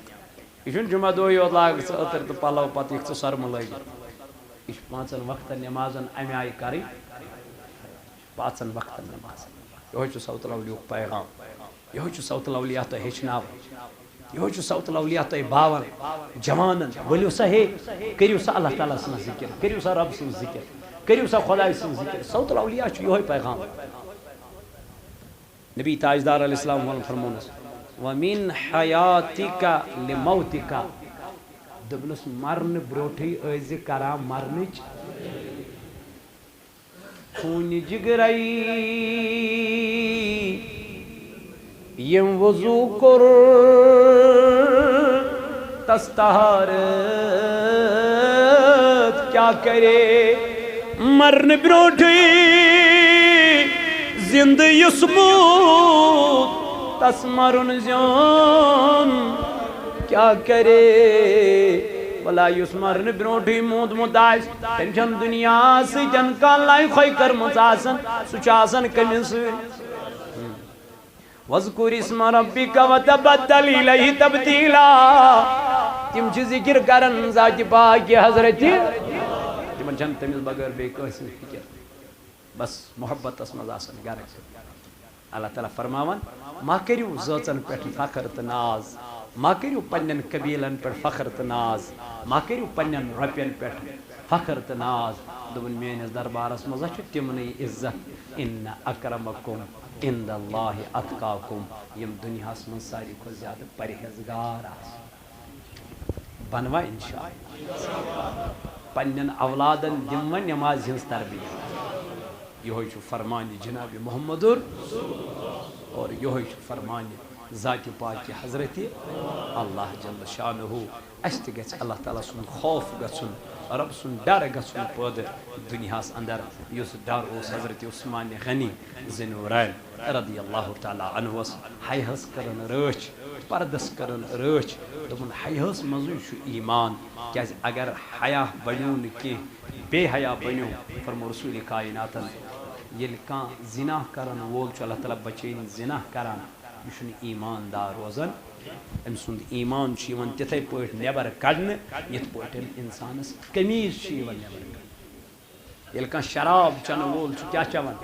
یہ جمعہ دہ یوت لاگ ژٕ تو پلو پتہ یہ سرم لگت یہ پانچن وقتن نمازن امہ آئی کریں پانچن وقتن نماز یہ سوت الاولیاء پیغام یہ سوت الاولیاء تو ہچناو یہ سوت الاولیاء تو باون جوانن ولو سا ہے کریو سا اللہ تعالیٰ سن ذکر کریو سا رب سن ذکر کریو سا خدا سن ذکر سوت الاولیاء یہ پیغام نبی تاجدار علیہ السلام فرمونس ومن حیاتک لموتک دبنس مرن بروٹھی ایز کرا مرنچ خون جگرائی یم وضو کر تستہارت کیا کرے مرن بروٹھی زند یسموت تس مرن زیون کیا کرے بلا یس مرن بروٹھی مود مداش تم دنیا سن کا لائی خوی کرمت آسن سن کمن سن وذکر اسم ربک وتبتل الیہ تبدیلا تم ذکر کرن ذات پاک حضرت تمن چھن تمس بغیر بے کٲنٛسہِ فکر بس محبت مز آسن گر اللہ تعالیٰ فرماون ما کریو ذٲژن پٮ۪ٹھ فخر تہٕ ناز ما کریو پنن قبیلن پٮ۪ٹھ فخر تہٕ ناز ما کریو پنن رۄپین پٮ۪ٹھ فخر تہٕ ناز دوٚپُن میٲنِس دربارس منٛز چھُ تِمنٕے عزت ان اکرمکم عند اللہ اتقاکم یم دنیاہس منٛز ساروی کھۄتہٕ زیادٕ پرہیزگار آسن بنوا انشاءاللہ پنن اولادن دِموا نماز ہٕنٛز تربیت یہ چھُ فرمان جناب محمد اور یہ چھُ فرمان ذات پاک حضرت اللہ جل شانہ اس تہ گژھِ اللہ تعالیٰ سن خوف گژھُن رب سن ڈر گژھُن پٲدٕ دنیاہس اندر یُس ڈر اوس حضرت عثمان غنی ذِنورین رضی اللہ تعالیٰ عنہس حیہس کرن رٲچھ پردس کرن رٲچھ دوٚپُن حیہس منٛزٕے چھُ ایمان کیازِ اگر حیا بنیو نہٕ کینٛہہ بے حیا بنیو فرمو رسول کائناتن ییٚلہِ کانٛہہ زِنا کرن وول چھُ اللہ تعالیٰ بچٲیِن زِنا کران یہ چھُنہٕ ایماندار روزان أمۍ سُنٛد ایمان چھُ یِوان تِتھَے پٲٹھۍ نٮ۪بر کڑنہٕ یِتھ پٲٹھۍ اِنسانس قمیٖض چھِ یِوان نٮ۪بر کڑنہٕ ییٚلہِ کانٛہہ شراب چٮ۪نہٕ وول چھُ کیٛاہ چٮ۪وان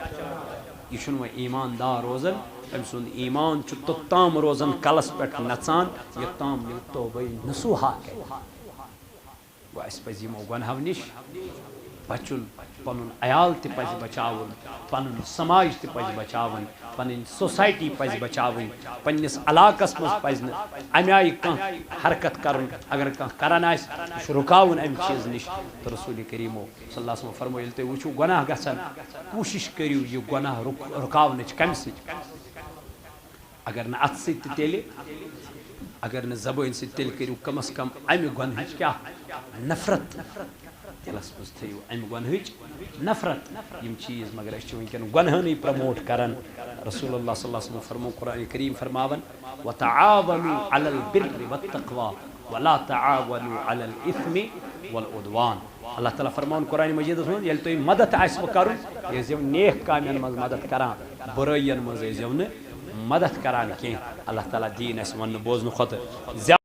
یہِ چھُنہٕ وۄنۍ ایماندار روزان أمۍ سُنٛد ایمان چھُ توٚتام روزان کلس پٮ۪ٹھ نژان یوٚتام ییٚلہِ توبہ نصوٗحا کرِ گوٚو اَسہِ پزِ یِمو گۄنہو نِش بچُن پنُن عیال تہِ پزِ بچاوُن پنُن سماج تہِ پزِ بچاوُن پنٕنۍ سوسایٹی پزِ بچاوٕنۍ پننس علاقس منٛز پزِ نہٕ امہِ آیہِ کانٛہہ حرکت کرُن اگر کانٛہہ کران آسہِ یہِ چھُ رُکاوُن امہِ چیٖز نِش تہٕ رسول کریٖمو صلی اللہ علیہ وسلم فرمو ییٚلہِ تُہۍ وٕچھِو گۄناہ گژھان کوٗشش کٔرِو یہِ گۄناہ رُکاونٕچ کمہِ سۭتۍ اگر نہٕ اتھٕ سۭتۍ تہِ تیٚلہِ اگر نہٕ زبٲنۍ سۭتۍ تیٚلہِ کٔرِو کم از کم امہِ گۄنہٕچ کیٛاہ نفرت دلس منٛز تھٲیِو امہِ گۄنہٕچ نفرت یم چیٖز مگر أسۍ چھِ وٕنکٮ۪ن گۄنہٲنٕے پرموٹ کران رسول اللہ صلی اللہ علیہ وسلم فرمو قرآن کریم فرماون وتعاونوا على البر والتقوى ولا تعاونوا على الاثم والعدوان اللہ تعالیٰ فرماون قرآن مجیدس منٛز ییٚلہِ تۄہہِ مدد آسوٕ کرُن یہِ ٲسۍزیو نیک کامٮ۪ن منٛز مدد کران بُرٲیین منٛز ٲسۍزیو نہٕ مدد کران کینٛہہ اللہ تعالیٰ دیٖن اَسہِ وننہٕ بوزنہٕ کھۄتہٕ زیادٕ